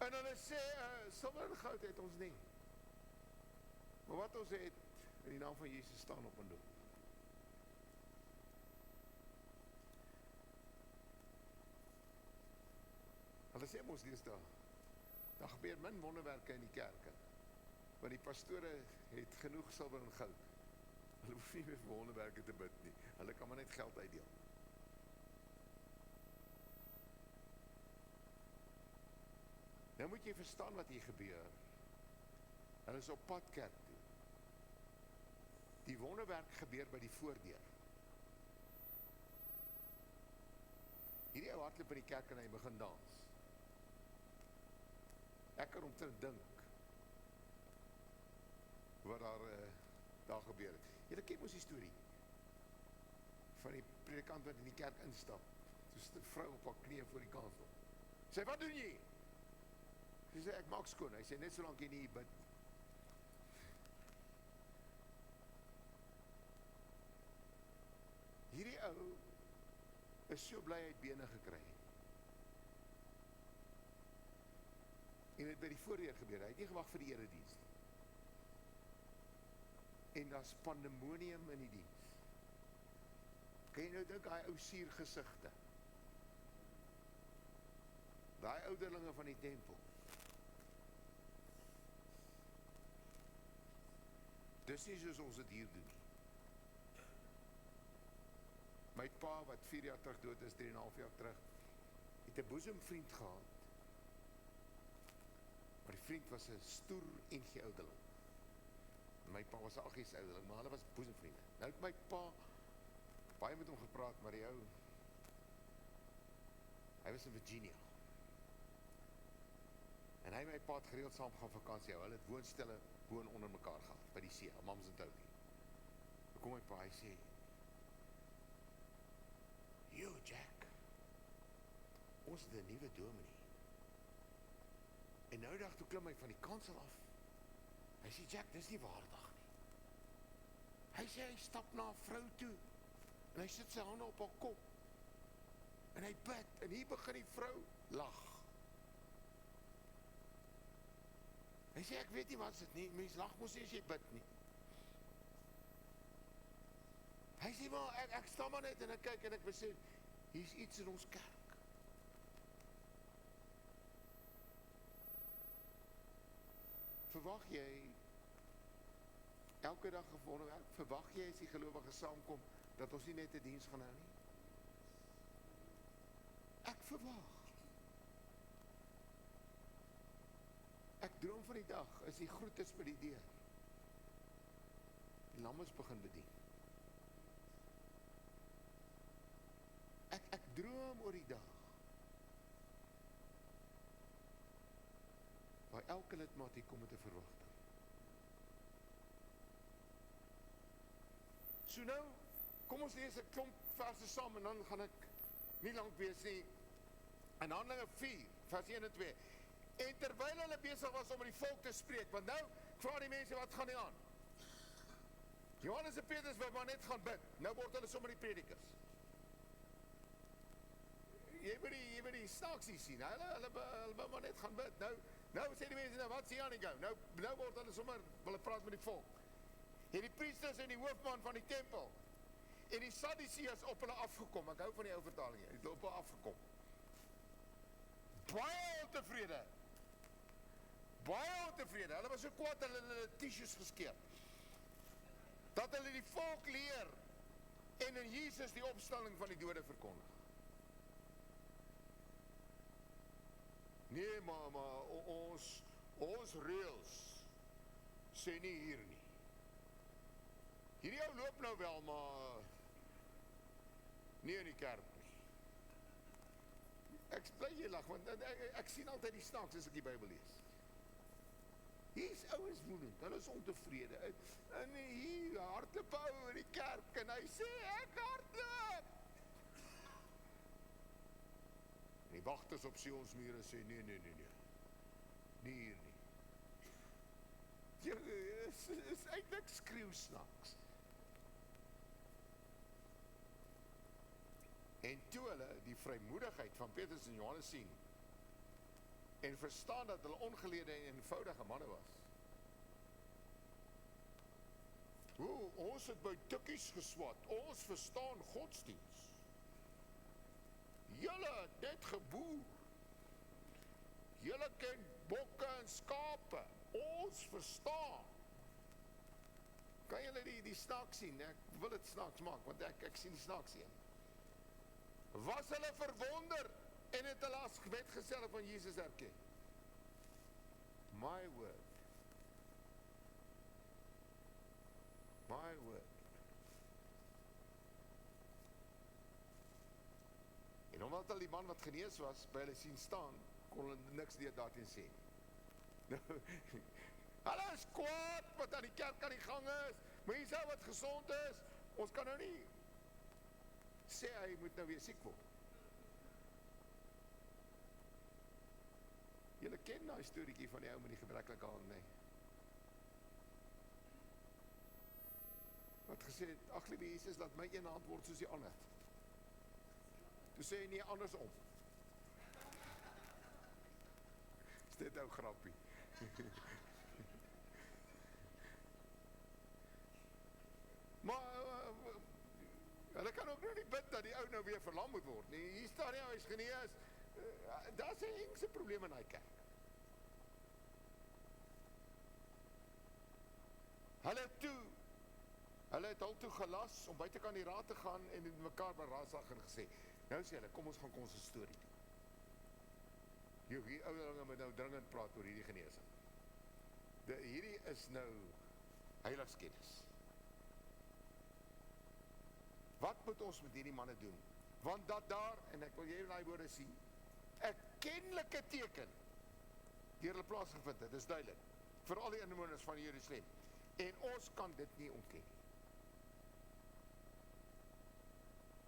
en hulle sê, silwer en goud het ons nie. Maar wat ons het, in die naam van Jesus staan op en doen. Hulle sê mos deesdae, daar gebeur min wonderwerke in die kerke, want die pastore het genoeg silwer en goud. Hulle hoef nie meer vir wonderwerke te bid nie, hulle kan maar net geld uitdeel. Nou moet jy verstaan wat hier gebeur. Hulle is op pad kerk toe. Die wonderwerk gebeur by die voordeur. Hierdie ou hardloop in die kerk en hy begin dans. Ek kan omtrent dink wat daar gebeur het. Julle ken mos die storie van die predikant wat in die kerk instap. Soos 'n vrou op haar knieë voor die kansel. Sê, wat doen jy? Sy sê, ek maak skoon. Hy sê, net solank jy nie bid. Hierdie ou is so bly hy het bene gekry. En het by die voordeur gebeur. Hy het nie gewag vir die erediens nie. En daar's pandemonium in die diens. Kan jy nou dink, hy ou suurgesigte, daai ouderlinge van die tempel, dis nie soos ons dit hier doen nie. My pa, wat 4 jaar terug dood is, 3,5 jaar terug, het 'n boesemvriend gehad. Maar die vriend was 'n stoer NG ouderling. My pa was 'n aggies ouderling, maar hulle was boesemvriende. Nou het my pa baie met hom gepraat, maar die ou, hy was in Virginia. En hy en my pa het gereeld saam gaan vakansie hou. Hulle het woonstelle woon onder mekaar gehad, by die see, Mams en Tony. Dan kom my pa, hy sê, "Yo, Jack, ons het 'n nuwe dominee." En nou dag toe klim hy van die kansel af. Hy sê, "Jack, dis nie waardig nie." Hy sê, hy stap na 'n vrou toe, en hy sit sy hande op haar kop, en hy bid, en hier begin die vrou lag. Hy sê, "Ek weet nie wat is dit nie, mens lag mos nie as jy bid nie." Hy sê, "Maar ek staan maar net en ek kyk en ek besef, hier's iets in ons kerk." Verwag jy elke dag 'n wonderwerk? Verwag jy as die gelowiges saamkom dat ons nie net 'n diens gaan hou nie? Ek verwag. Ek droom van die dag as die groetes by die deur. Die lammes begin bedien. Ek droom oor die dag waar elke lidmaat hier kom met 'n verwagting. So nou, kom ons lees 'n klomp verse saam en dan gaan ek nie lank wees nie. In Handelinge 4, vers 1 en 2. En terwyl hulle besig was om met die volk te spreek, want nou vra die mense, wat gaan nie aan? Johannes en Petrus wou maar net gaan bid. Nou word hulle sommer die predikers. Jy moet die snaaksie sien. Hulle wou maar net gaan bid. Nou sê die mense, nou wat sê jy aan die gou? Nou word hulle sommer, hulle praat met die volk. En die priesters en die hoofman van die tempel en die Sadduseërs op hulle afgekom. Ek hou van die ou vertaling hier. Het op hulle afgekom. Baie ontevrede. Baie ontevrede. Hulle was so kwaad, hulle tissues geskeer. Dat hulle die volk leer en in Jesus die opstanding van die dode verkondig. Nee, maar ons reëls sê nie hier nie. Hierdie ou loop nou wel, maar nie in die kerk nie. Ek bly jy lag, want ek sien altyd die snaaks as ek die Bybel lees. Hier is ouens woedend, hulle is ontevrede. En hier hardloop ou in die kerk en hy sê ek hardloop. En die wagters op Sionsmure sê nee. Nie hier nie. Jy is eintlik skreeu snaaks. En toe hulle die vrymoedigheid van Petrus en Johannes sien en verstaan dat hulle ongeleerde en eenvoudige manne was. Ons het by tikkies geswat, ons verstaan godsdiens. Julle het net geboer. Julle ken bokke en skape, ons verstaan. Kan julle die snaaks sien? Ek wil dit snaaks maak, want ek sien die snaaks sien. Was hulle verwonder en het hulle as metgeselle van Jesus erken? My word. My word. En omdat hulle die man wat genees was, by hulle sien staan, kon hulle niks daarteen sê. Hulle is kwaad wat aan die kerk aan die gang is, mense wat gesond is, ons kan nou nie sê hy moet nou weer siek word. Julle ken daai storieetjie van die ou met die gebreklike hand, nee. Wat gesê het, ag liewe Jesus, laat my een hand word soos die ander. Toe sê hy nie andersom. Is dit nou grappie? Maar hulle kan ook nou nie bid dat die ou nou weer verlam moet word nie. Hier staan nie, hy is genees. Daar is 'n engse probleem in die kerk. Hulle het al toe gelas om buite kan die raad te gaan en met mekaar by raadsaal en gesê, nou sê hulle, kom ons gaan ons storie doen. Hierdie ouderlinge moet nou dringend praat oor hierdie genesing. Hierdie is nou heiligskennis. Wat moet ons met hierdie manne doen? Want dat daar, en ek wil jy daai woorde sien, 'n kennelike teken deur hulle plaasgevind het, dis duidelik, vir al die inwoners van Jerusalem. En ons kan dit nie ontken nie.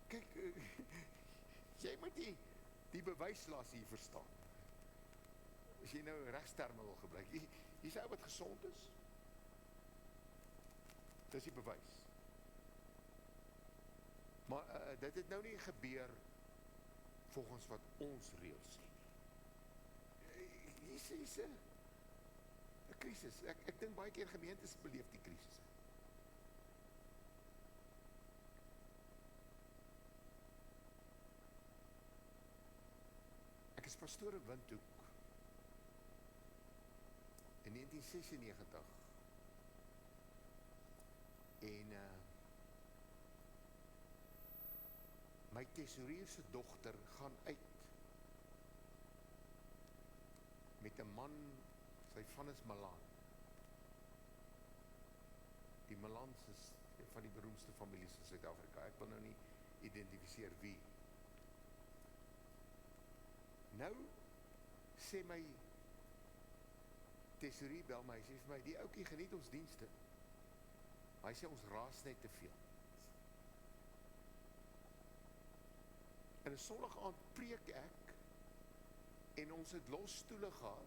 Kyk, jy moet die bewyslas hier verstaan. As jy nou regsterme wil gebruik, hier is ou wat gesond is. Dis die bewys. Maar dit het nou nie gebeur volgens wat ons reëls sê nie. Hier is 'n krisis. Ek dink baie keer gemeentes beleef die krisis. Ek is pastoor in Windhoek in 1996 en my tesourier se dogter gaan uit met 'n man, sy van is Malan. Die Malans is een van die beroemdste families in Suid-Afrika. Ek wil nou nie identifiseer wie. Nou sê my tesourier bel my, sê vir my, die ouetjie geniet ons dienste. Hy sê ons raas net te veel. En 'n Sondag aand preek ek en ons het los stoele gehad.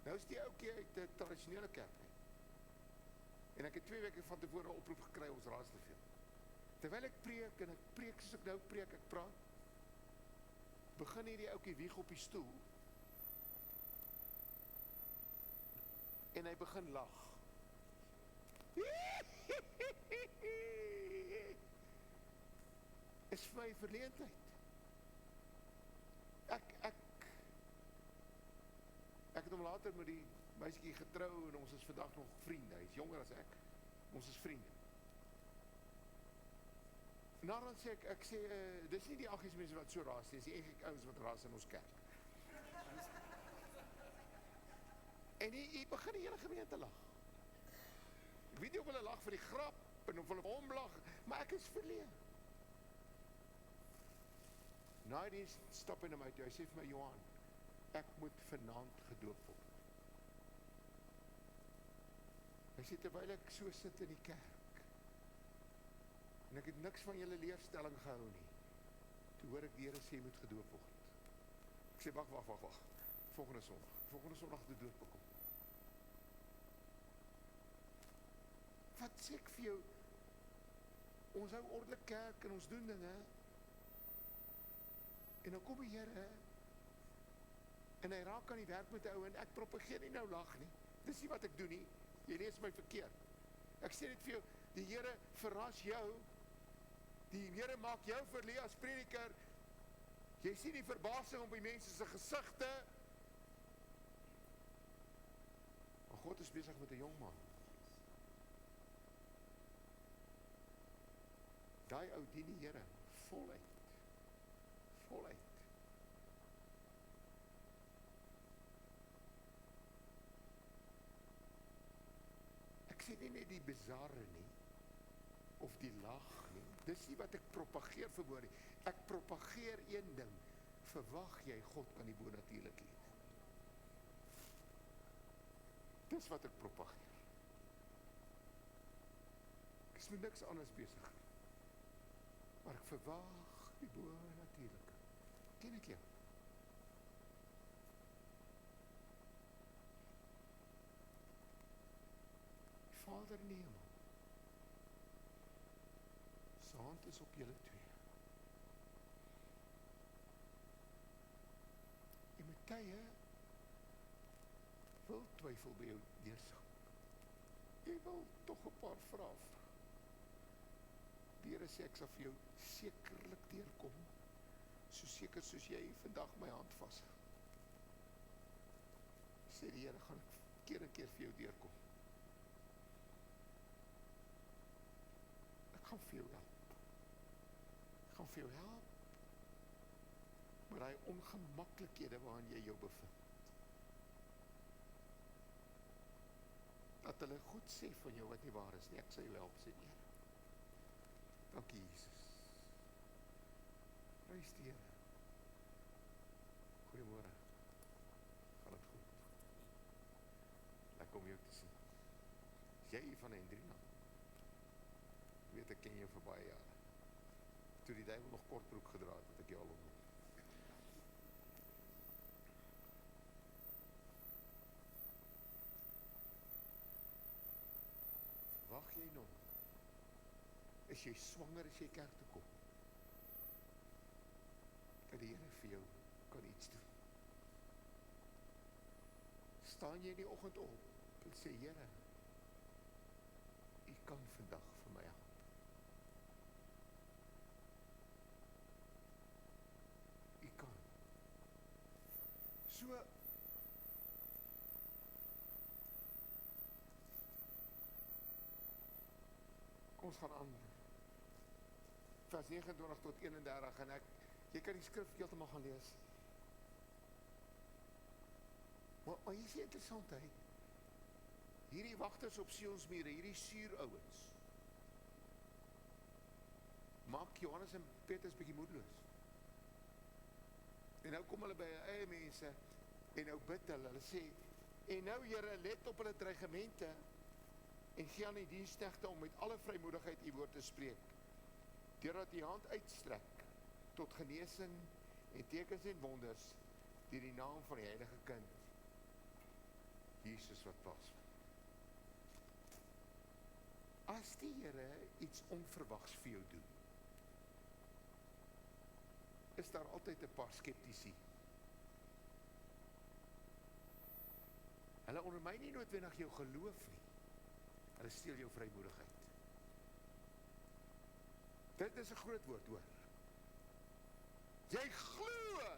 Nou is die ouetjie uit 'n tradisionele kerk uit. En ek het 2 weke van tevore 'n oproep gekry, ons raas te veel. Terwyl ek preek en ek preek soos ek nou preek, ek praat, begin hierdie ouetjie wieg op die stoel en hy begin lag. Is vir my verleentheid. Ek het hom later met die meisietjie getrou en ons is vandag nog vriende. Hy is jonger as ek. Ons is vriende. En dan sê ek sê, dis nie die aggies mense wat so raas nie, dis die eintlik ouens wat raas in ons kerk. En hy begin die hele gemeente lag. Ek weet nie of hulle lag vir die grap en of hulle omlag, maar ek is verleë. Na die stap in my toe, hy sê vir my, Johan, ek moet vanaand gedoop word. Hy sê, terwyl ek so sit in die kerk, en ek het niks van julle leerstelling gehou nie, toe hoor ek die Here sê, jy moet gedoop word. Ek sê, wag, volgende Sondag die doop bekom. Wat sê ek vir jou, ons hou ordelik kerk en ons doen dinge, en dan kom die Here, en hy raak aan die werk met die ou, en ek propageer nie nou lag nie, dis nie wat ek doen nie, jy lees my verkeerd, ek sê dit vir jou, die Here verras jou, die Here maak jou verleë as prediker, jy sien die verbasing op die mense se gesigte, maar God is besig met 'n jong man, daai ou dien die Here voluit. Ek sê nie net die bizarre nie, of die lag nie, dis nie wat ek propageer verwoord nie, ek propageer een ding, verwag jy God kan die bonatuurlik lees. Dis wat ek propageer. Ek is met niks anders besig, maar ek verwag die bonatuurlike. Ken ek jou? Vader in die hemel, sy hand is op julle twee. En met tye wil twyfel by jou deursak. Jy wil tog 'n paar vrae vra. Die Here sê ek sal vir jou sekerlik deurkom, so seker soos jy vandag my hand vashou. Sê die Here, gaan ek keer en keer vir jou deurkom. Ek gaan vir jou help. Ek gaan vir jou help met daai ongemaklikhede waarin jy jou bevind. Dat hulle goed sê van jou wat nie waar is nie, ek sal jou help, sê die Here. Dankie Jesus. Prys die Here. Goeiemôre. Gaan dit goed? Lekker om jou te sien. Is jy hier van Hendrina? Ek weet ek ken jou vir baie jare. Toe die duiwel nog kortbroek gedra het ek jou al ontmoet. Wag jy nog? Is jy swanger as jy kerk toe kom? Dat die Here vir jou kan iets doen. Staan jy in die oggend op en sê, Here, U kan vandag vir my help. U kan. So, ons gaan aan vers 29 tot 31 en jy kan die skrif heeltemal gaan lees. Maar hier is die interessantheid. Hierdie wagters op Sionsmure, hierdie suurouens, maak Johannes en Petrus bietjie moedeloos. En nou kom hulle by hulle eie mense en nou bid hulle sê, en nou Here, let op hulle dreigemente en gee aan die diensknegte om met alle vrymoedigheid U woord te spreek, deurdat U hand uitstrek tot genesing en tekens en wonders deur die naam van die heilige kind Jesus wat plaasvind. As die Here iets onverwags vir jou doen, is daar altyd 'n paar skeptici. Hulle ondermyn nie noodwendig jou geloof nie. Hulle steel jou vrymoedigheid. Dit is 'n groot woord, hoor. Jy glo,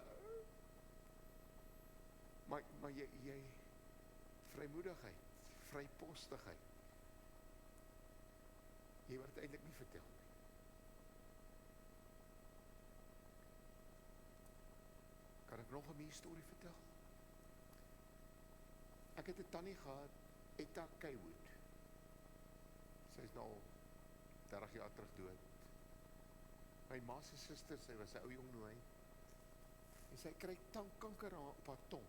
maar jy vrymoedigheid, vrypostigheid, jy word eintlik nie vertel nie. Kan ek nog 'n storie vertel? Ek het 'n tannie gehad, Etta Kaywood. Sy is nou 30 jaar terug dood. My ma se suster, sy was 'n ou jong nooi. En sy kry tandkanker op haar tong.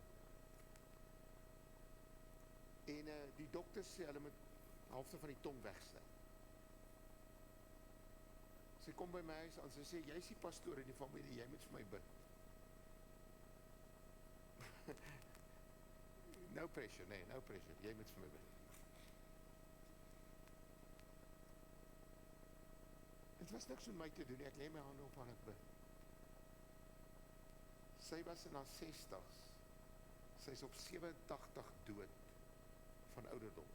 En die dokter sê hulle moet halfte van die tong wegsny. Sy kom by my huis aan, sy sê, jy is die pastoor in die familie, jy moet vir my bid. No pressure, nee, no pressure, jy moet vir my bid. Het was niks om my te doen, ek lê my hande op haar, ek bid. Sy was in haar 60's, sy is op 87 dood van ouderdom.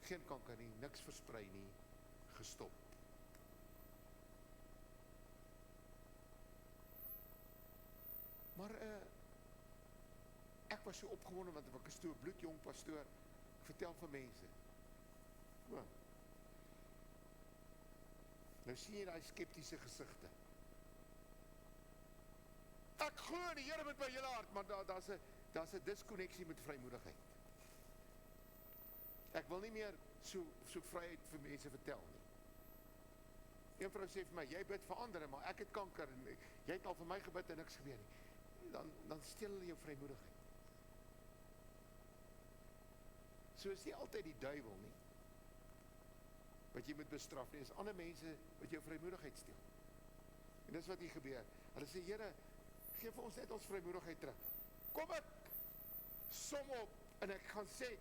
Geen kanker nie, niks versprei nie, gestop. Maar ek was so opgewonde, want ek is toe 'n bloedjong pastoor, ek vertel vir mense. O, nou sien jy daai skeptiese gesigte. Ek glo in die Here met my hele hart, maar daar's 'n diskonneksie met vrymoedigheid. Ek wil nie meer so vryheid vir mense vertel nie. Een vrou sê vir my, jy bid vir ander, maar ek het kanker, en jy het al vir my gebid en niks gebeur nie. Dan steel hulle jou vrymoedigheid. So is nie altyd die duiwel nie, wat jy moet bestraf nie, is ander mense wat jou vrymoedigheid steel. En dis wat hier gebeur. Hulle sê, Here, geef ons net ons vrymoedigheid terug. Kom ek som op, en ek gaan sê,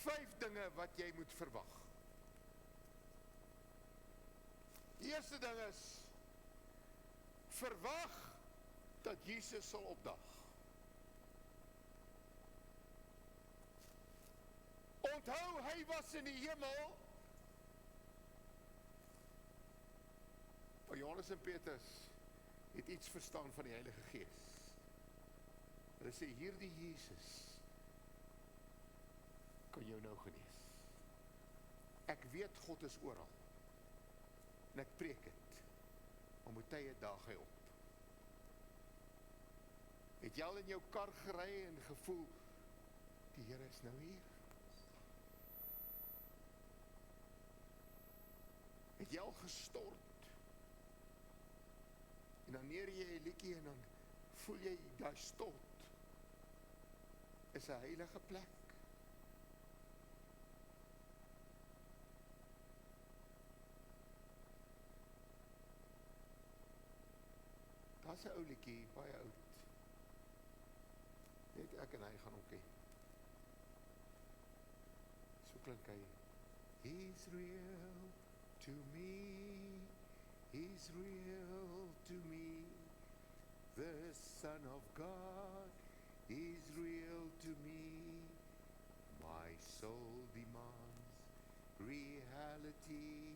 5 dinge wat jy moet verwag. Die eerste ding is, verwag dat Jesus sal opdag. Onthou, hy was in die hemel. Maar Johannes en Petrus het iets verstaan van die Heilige Gees. Hulle sê, hierdie Jesus kan jou nou genees. Ek weet God is oral. En ek preek het. Maar met tye daag hy op. Het jy al in jou kar gery en gevoel, die Here is nou hier? Het jy al gestort? En dan neer jy 'n liedjie en dan voel jy daai stort is 'n heilige plek. Daar's 'n ou liedjie, baie oud. Net ek en hy gaan hom ken. So klink hy. He's real to me. He's real to me. The Son of God is real to me. My soul demands reality.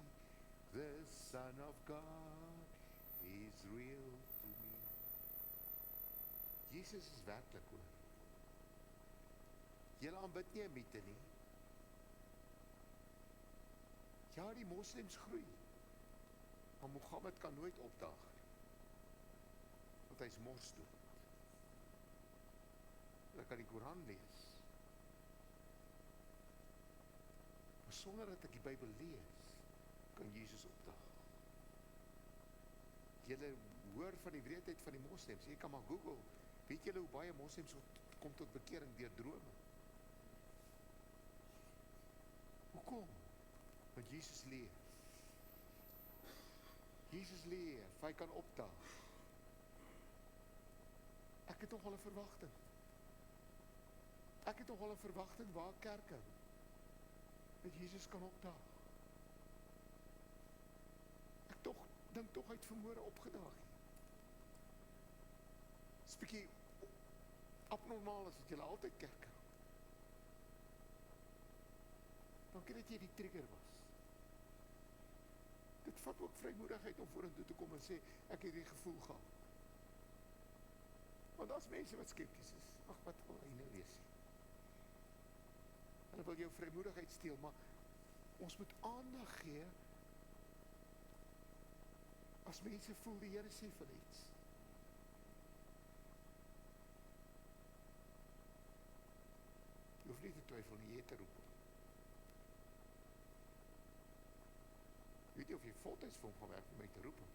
The Son of God is real to me. Jesus is werklik hoor. Julle aanbid nie 'n mite nie. Ja, die moslems groei. Maar Mohammed kan nooit opdaag nie. Want hy is morsdood. Hulle kan die Koran lees. Maar sonder dat ek die Bybel lees, kan Jesus opdaag. Julle hoor van die wreedheid van die moslems. Jy kan maar Google. Weet julle hoe baie moslems kom tot bekering deur drome? Hoekom? Want Jesus leef. Jesus leef, hy kan opdaag. Ek het nogal 'n verwagting. Ek het nogal 'n verwagting waar kerke dat Jesus kan opdaag. Ek dink tog uit vermoere opgedaag. Dis 'n bietjie abnormaal as dat julle altyd kerk hou. Dankie dat jy die trigger was. Dit vat ook vrymoedigheid om vorentoe te kom en sê, ek het die gevoel gehad. Want daar's mense wat skepties is. Ag, wat wil hy nou wees? Hulle wil jou vrymoedigheid steel, maar ons moet aandag gee as mense voel die Here sê vir iets. Jy hoef nie te twyfel nie, jy het te roep. weet nie of jy voltyds vir hom gaan werk om my te roep hom.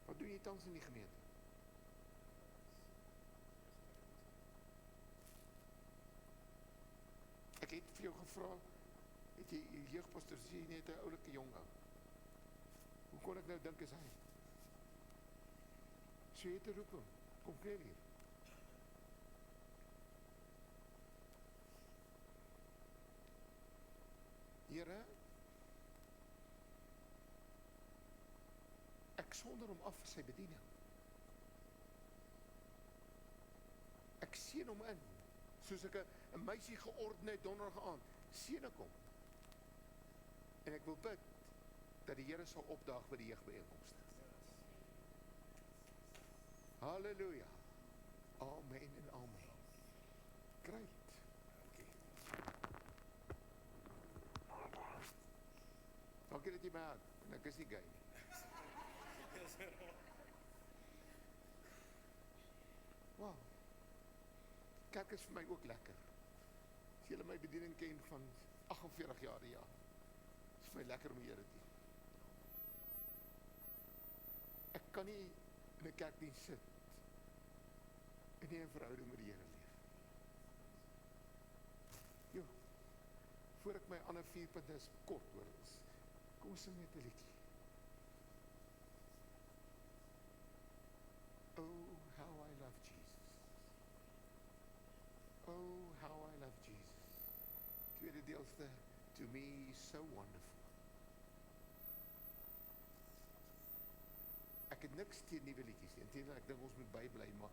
Wat doen jy tans in die gemeente? Ek het vir jou gevra, het jy jeugpastor sê jy net 'n oulike jong ou? Hoe kon ek nou dink is hy? So jy te roep hom, kom kneel hier. Here, ek sonder hom af vir sy bediening. Ek seën hom in, soos ek 'n meisie georden het donderdag aand, seën ek hom. En ek wil bid, dat die Here sal opdaag by die jeugbyeenkomste. Halleluja. Amen en amen. Great. Dankie dat jy my hou, en ek is nie gay nie. Wow. Kerk is vir my ook lekker. As julle my bediening ken van 48 jaar, is vir my lekker om die Here te dien. Ek kan nie in 'n kerkdiens sit en nie 'n verhouding met die Here leef. Jo, voor ek my ander 4 punte is kort hoor, kom ons sing net 'n liedjie. Oh, how I love Jesus. Oh, how I love Jesus. Tweede deelste, to me so wonderful. Ek het niks teen nuwe liedjies nie. Inteendeel, ek dink ons moet bybly, maar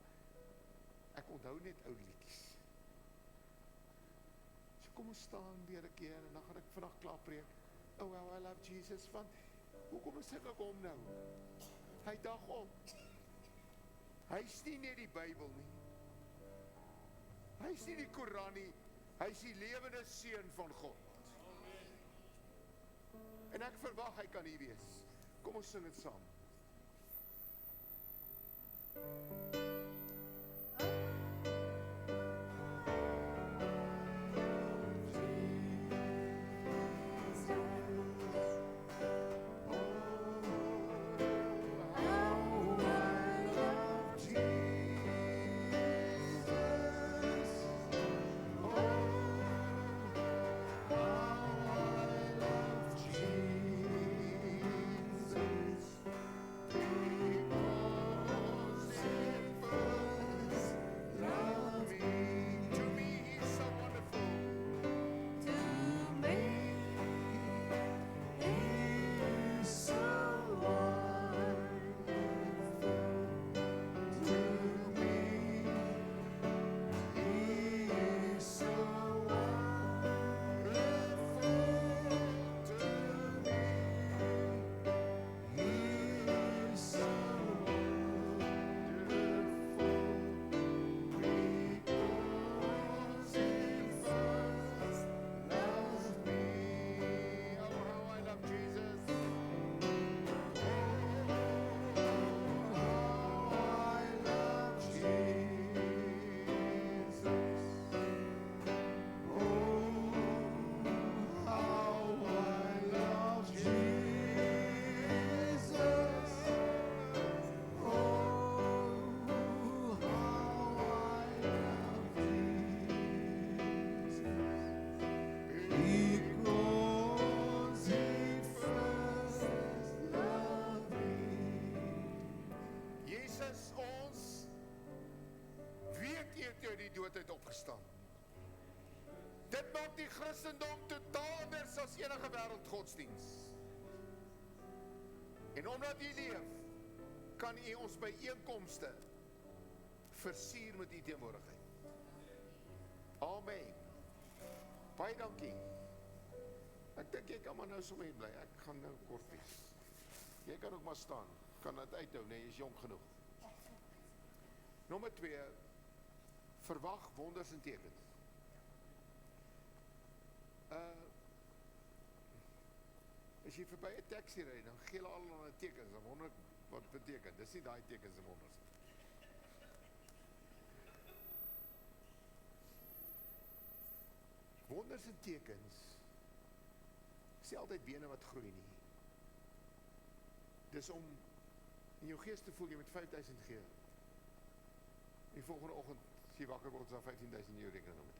ek onthou net ou liedjies. So kom ons staan weer 'n keer en dan gaan ek vandag klaar preek. Oh, how I love Jesus, want hoekom sing ek hom nou? Hy dag op. Hy is nie net die Bybel nie. Hy is nie die Koran nie. Hy is die lewende seun van God. En ek verwag hy kan hier wees. Kom ons sing dit saam. Opgestaan. Dit maak die Christendom totaal anders as enige wêreldgodsdiens. En omdat u leef, kan u ons byeenkomste versier met u teenwoordigheid. Amen. Baie dankie. Ek dink jy kan maar nou sommer hier bly. Ek gaan nou kort wees. Jy kan ook maar staan. Kan dit uithou, nee, jy is jong genoeg. Nommer 2, verwag wonders en tekens. As jy verby 'n taxi ry, dan gee hulle al 'n tekens, dan wonder ek wat dit beteken. Dis nie daai tekens en wonders nie. Wonders wonders en tekens is nie altyd bene wat groei nie. Dis om in jou gees te voel, jy moet 5.000 gee. Die volgende oggend, as jy wakker word, is daar 15.000 in jou rekening met.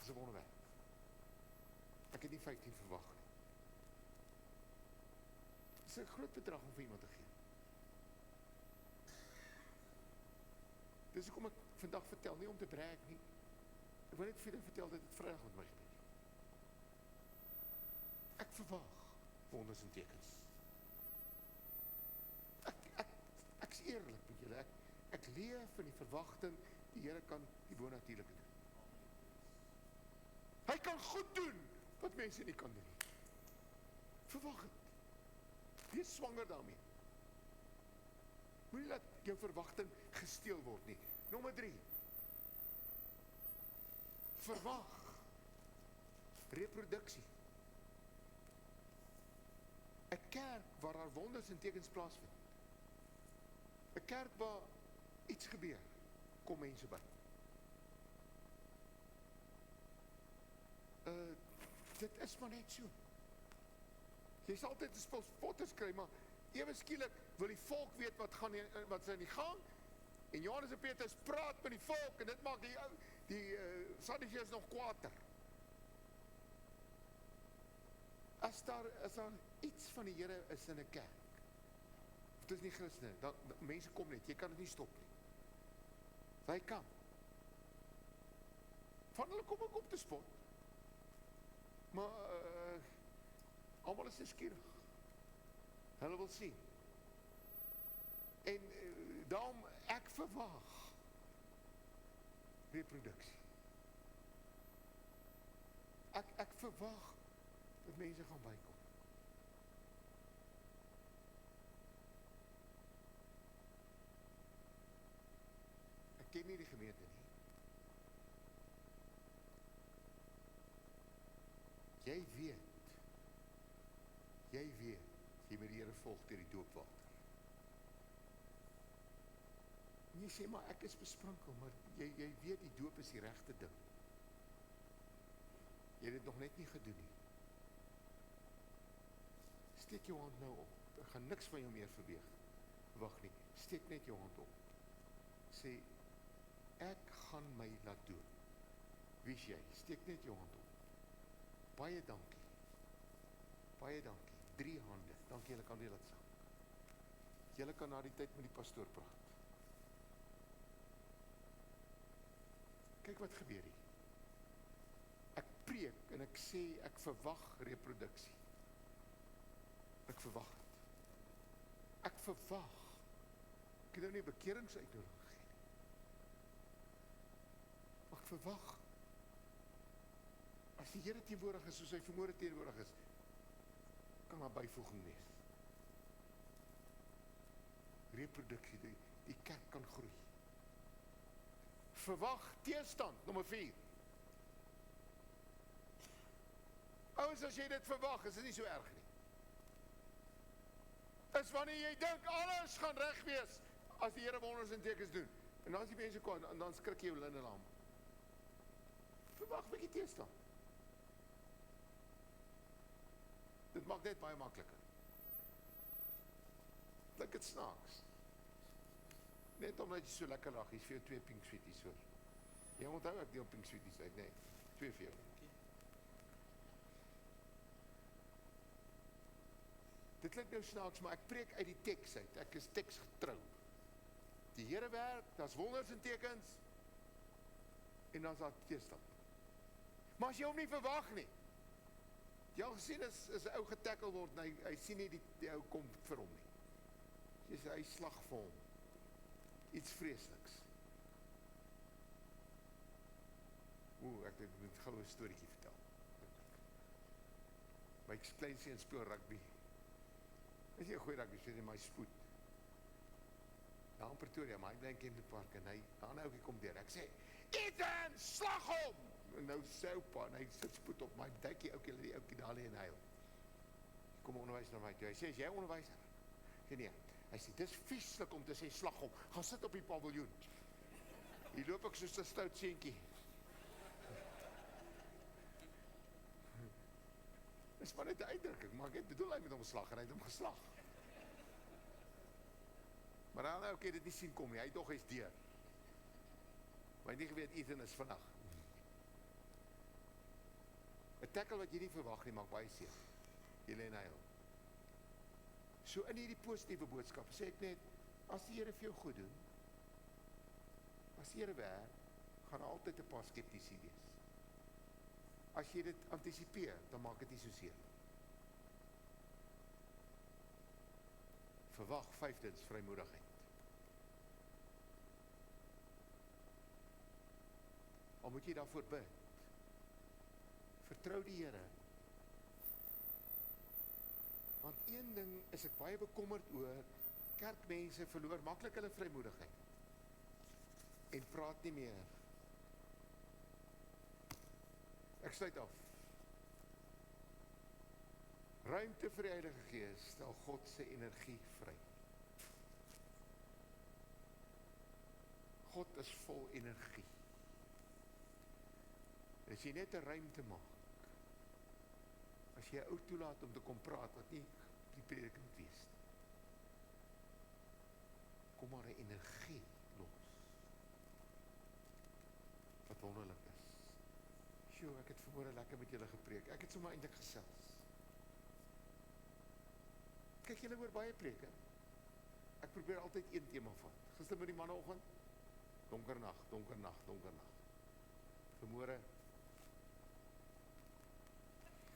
Dis 'n wonderwerk. Ek het nie 15 verwag nie. Dis 'n groot bedrag om vir iemand te gee. Dis hoekom ek vandag vertel, nie om te brag nie. Ek wil net vir julle vertel dat dit Vrydag met my gebeur. Ek verwag wonders en tekens. Ek is eerlik met julle. Ek leef in die verwagting, die Here kan die bonatuurlike doen. Hy kan goed doen wat mense nie kan doen nie. Verwag het. Wees swanger daarmee. Moenie laat jou verwagting gesteel word nie. Nommer 3. Verwag reproduksie. 'n Kerk waar daar wonders en tekens plaasvind. 'n Kerk waar iets gebeur, kom mense by. Dit is maar net so. Jy sal altyd 'n spul spotters kry, maar ewe skielik wil die volk weet wat is aan die gang, en Johannes en Petrus praat met die volk, en dit maak die Sadduseërs nog kwaader. As daar iets van die Here is in 'n kerk, of dit is nie Christene, dan mense kom net, jy kan dit nie stop nie. Hy kan. Van hulle kom ek op te spot. Maar almal is nuuskierig. Hulle wil sien. En daarom ek verwag reproduksie. Ek verwag dat mense gaan bykom. Ek ken nie die gemeente nie. Jy weet, jy moet die Here volg deur die doopwater. En jy sê, maar ek is besprinkel, maar jy weet die doop is die regte ding. Jy het dit nog net nie gedoen nie. Steek jou hand nou op. Ek gaan niks van jou meer verweeg. Wag nie, steek net jou hand op. Sê, ek gaan my laat doop. Wie is jy? Steek net jou hand op. Baie dankie. Baie dankie. 3 hande. Dankie, julle kan weer laat sak. Julle kan na die tyd met die pastoor praat. Kyk wat gebeur hier. Ek preek en ek sê, ek verwag reproduksie. Ek verwag het. Ek verwag. Ek het nou nie bekeringsuitnodiging gegee. Ek verwag. As die Here teenwoordig is, soos hy vanmôre teenwoordig is, kan daar byvoeging wees. Reproduksie, die kerk kan groei. Verwag teestand, nommer 4. Ouens, as jy dit verwag, is dit nie so erg nie. Is wanneer jy dink, alles gaan reg wees, as die Here wonders en tekens doen. En dan as die mense kom, en dan skrik jy jou linnelam. Verwag 'n bietjie teestand. Dit maak net baie makliker. Dink dit snaaks. Net omdat jy so lekker lag, is vir jou 2 pink sweeties hoor. Jy onthou ek deel pink sweeties uit, nee. 2 vir jou. Dit klink nou snaaks, maar ek preek uit die teks uit. Ek is teksgetrou. Die Here werk, daar's wonders en tekens, en dan's daar teestand. Maar as jy hom nie verwag nie, jy al gesien is 'n ou getackle word, en hy sien nie die ou kom vir hom nie. Jy sê, hy slag vir hom. Iets vreesliks. Ek moet gou 'n storieetjie vertel. My kleinseun speel rugby. Is jy 'n goeie rugby, sê my spoed. Daar in Pretoria, maar hy bly in Kempton Park, en hy, 'n ander ouetjie kom deur. Ek sê, Ethan, slag hom! En nou sê oupa, en hy sit spoed op, maar hy duikie ouetjie, die ouetjie daar lê en huil. Kom onderwys na my toe. Hy sê, is jy onderwyser? Ek sê, nee. Hy sê, dis vieslik om te sê, slag hom. Gaan sit op die paviljoen. Hier loop ek soos 'n stout seentjie. Is maar net 'n uitdrukking, maar ek bedoel hy met hom slag en hy het hom geslag. Maar dan nou, dit nie sien kom nie, hy tog is deur. Maar hy het nie geweet Ethan is vandag. 'n Tackle wat jy nie verwag nie, maak baie seer. Jy lê in huil. So in hierdie positiewe boodskap sê ek net, as die Here vir jou goed doen, as die Here werk, gaan altyd 'n paar skeptici wees. As jy dit antisipeer, dan maak dit nie so seer. Verwag vyfdens vrymoedigheid. Al moet jy daarvoor bid. Vertrou die Here. Want een ding is ek baie bekommerd oor, kerkmense verloor maklik hulle vrymoedigheid. En praat nie meer. Ek sluit af. Ruimte vir die Heilige Gees, stel God se energie vry. God is vol energie. As jy net 'n ruimte maak, as jy 'n ou toelaat om te kom praat, wat nie die prediking moet wees nie, kom maar 'n energie los, wat wonderlik is. Sjoe, ek het vanmôre lekker met julle gepreek, ek het sommer eintlik gesels. Kyk, julle hoor baie preke. Ek probeer altyd een tema vat. Gister met die manneoggend, donker nag, donker nag, donker nag. Vanmôre,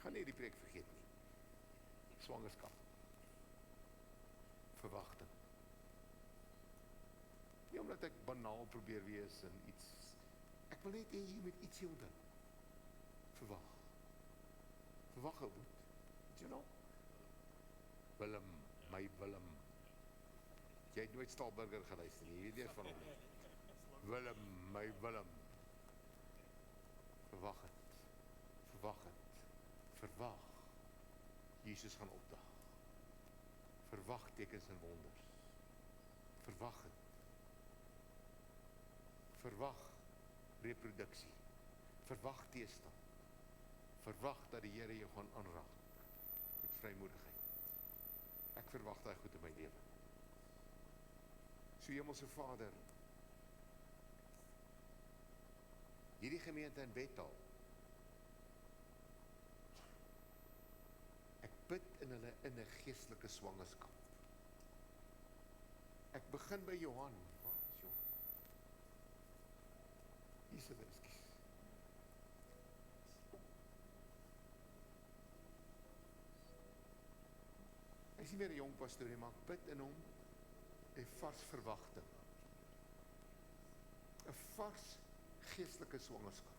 gaan nie die preek vergeet nie. Swangerskap. Verwagting. Nie omdat ek banaal probeer wees en iets. Ek wil net hê jy moet ietsie onthou. Verwag. Verwag ou boet. Weet jy nou? Willem, my Willem. Jy het nooit Stalburger geluister nie, jy weet eers van hom nie. Willem, my Willem. Verwag het. Verwag het. Verwag. Jesus gaan opdag. Verwag tekens en wonders. Verwag het. Verwag reproduksie. Verwag teestand. Verwag dat die Here jou gaan aanraak met vrymoedigheid. Ek verwag daai goed in my lewe. So Hemelse Vader, hierdie gemeente in Bethel, ek bid in hulle in 'n geestelike swangerskap. Ek begin by Johan. Wat is Johan? Hier is dit, ekskuus. Hy is nie meer 'n jong pastoor nie, maar ek bid in hom 'n vars verwagting. 'n Vars geestelike swangerskap.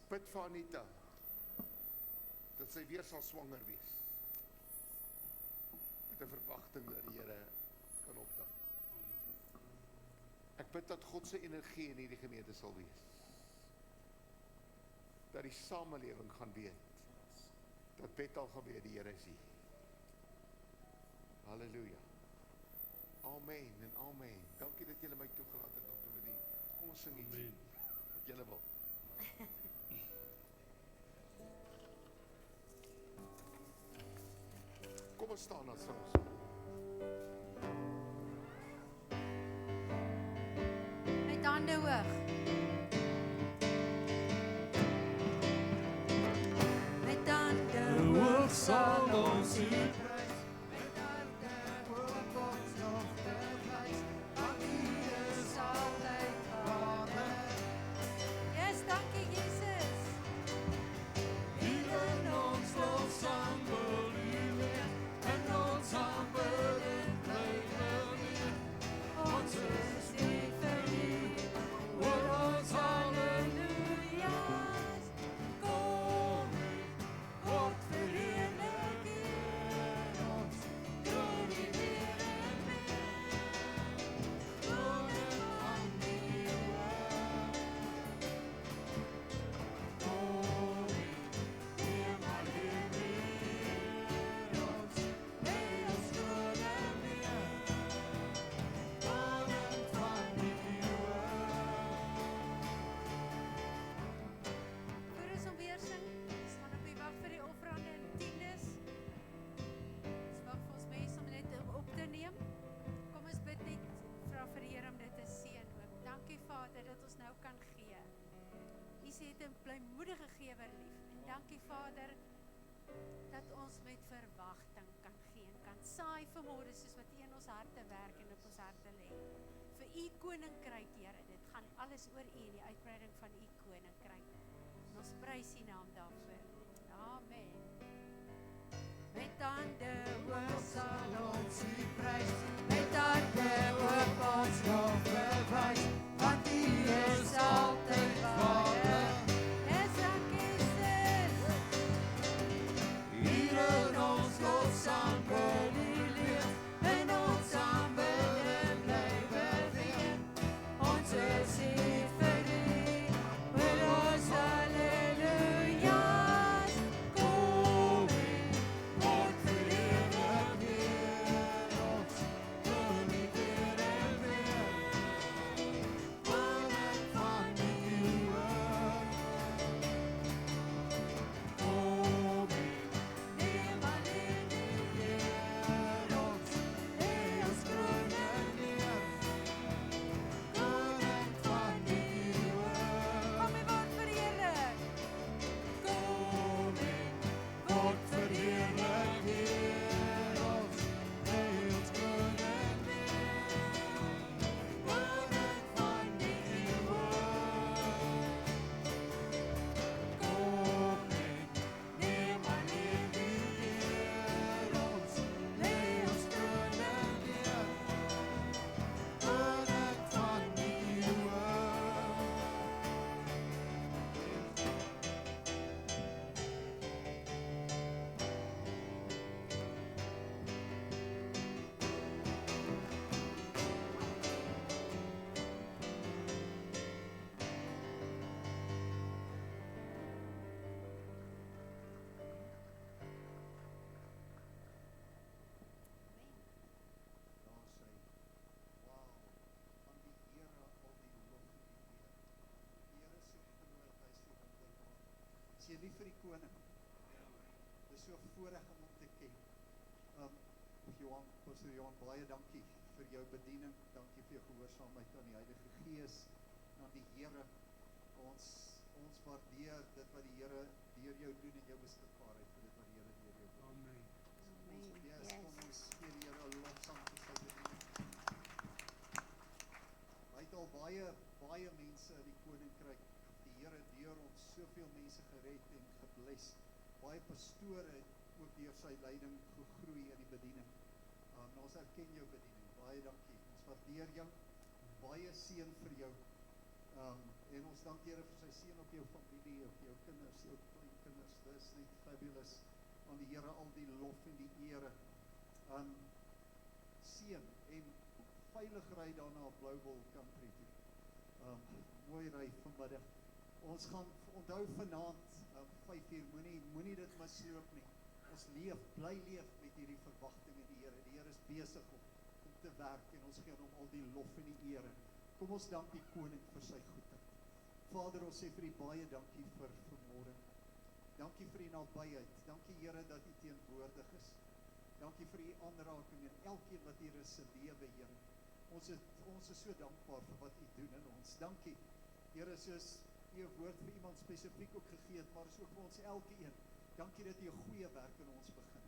Bid vir Anita, dat sy weer sal swanger wees. Met 'n verwagting dat die Here kan opdag. Ek bid dat God se energie in hierdie gemeente sal wees. Dat die samelewing gaan weet, dat Bethel gaan weet, die Here is hier. Halleluja. Amen en amen. Dankie dat julle my toegelaat het om te bedien. Kom ons sing iets. Wat julle wil. Kom ons staan dan sing ons. Met hande hoog. Met hande hoog sal ons U prys. Met hande hoog ons nog te prys. Want U is altyd Vader. Yes, dankie Jesus. In ons lofsang wil U wees, in ons aanbidding bly weer. Ons is lief vir U. oor ons Halleluja's. Kom, word verheerlik U. harte dat ons nou kan gee. U sê het 'n blymoedige gewer lief. En dankie Vader dat ons met verwagting kan gee en kan saai vanmôre soos wat U in ons harte werk en op ons harte lê. Vir U koninkryk, Here, dit gaan alles oor U en die uitbreiding van U koninkryk. En ons prys U naam daarvoor. Amen. Met hande oop sal ons U prys, met hande oop ons lof bewys, want U is altyd Vader. Yes, ek is dit. Hier in ons lofsang wil U leef, en ons aanbidding bly beweeg. Ons is hier vir U, met ons halleluja's. Kom en word verenig weer ons, koning weer en weer. Koning van die eeuwe. Kom en neem alleen die Heer ons, lê ons kroon neer. Koning van die eeuwe. Kom en word verheerlik. Kom en word verheerlik Heer ons, lê ons kroon neer. Koning van die eeuwe. Kom en neem alleen die Heer ons, lê ons kroon neer. Koning van die eeuwe. Daar sê, wauw, van die Here al die lof en die eer. Die Here is so groot, hy is so wonderbaar. Is jy lief vir die koning? Dit is so 'n voorreg om hom te ken. Johan, Pastor Johan, baie dankie vir jou bediening. Dankie vir jou gehoorsaamheid aan die Heilige Gees, aan die Here. Ons waardeer dit wat die Here deur jou doen en jou beskikbaarheid vir dit wat die Here deur jou doen. Amen. Yes, kom ons gee die Here 'n lofsang vir sy bediening. Hy het al baie mense in die koninkryk, die Here deur ons soveel mense gered en gebless. Baie pastore het ook deur sy leiding gegroei in die bediening. Ons erken jou bediening. Baie dankie. Ons waardeer jou. Baie seën vir jou. En ons dank die Here vir sy seën op jou familie, op jou kinders, jou kleinkinders. Dit is net fabulous. Aan die Here al die lof en die ere. Seën en veilig ry daarna op Blouwil Country toe. Mooi ry vanmiddag. Ons gaan onthou vanaand 5 uur, moenie dit misloop nie. Ons bly leef met hierdie verwagting in die Here. Die Here is besig om te werk en ons gee hom al die lof en die ere. Kom ons dank die koning vir sy goedheid. Vader, ons sê vir U baie dankie vir vanmôre. Dankie vir U nabyheid. Dankie Here dat U teenwoordig is. Dankie vir U aanraking en elkeen wat hier is se lewe, Here. Ons is so dankbaar vir wat U doen in ons. Dankie, Here, soos U 'n woord vir iemand spesifiek ook gegee het, maar is ook vir ons elkeen. Dankie dat U 'n goeie werk in ons begin,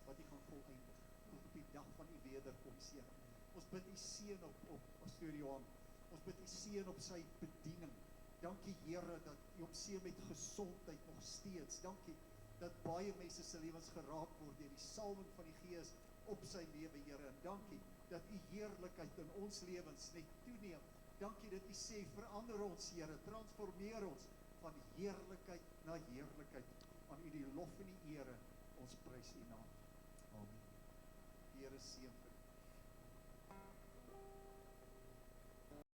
wat U gaan voleindig, tot op die dag van U wederkoms, Here. Ons bid U seën op Pastor Johan. Ons bid U seën op sy bediening. Dankie, Here, dat U hom seën met gesondheid nog steeds. Dankie dat baie mense se lewens geraak word deur die salwing van die Gees op sy lewe, Here. En dankie dat U heerlikheid in ons lewens net toeneem. Dankie dat U sê, verander ons, Here, transformeer ons van heerlikheid na heerlikheid. Aan U die lof en die ere, ons prys U naam. Amen. Die Here seën vir u.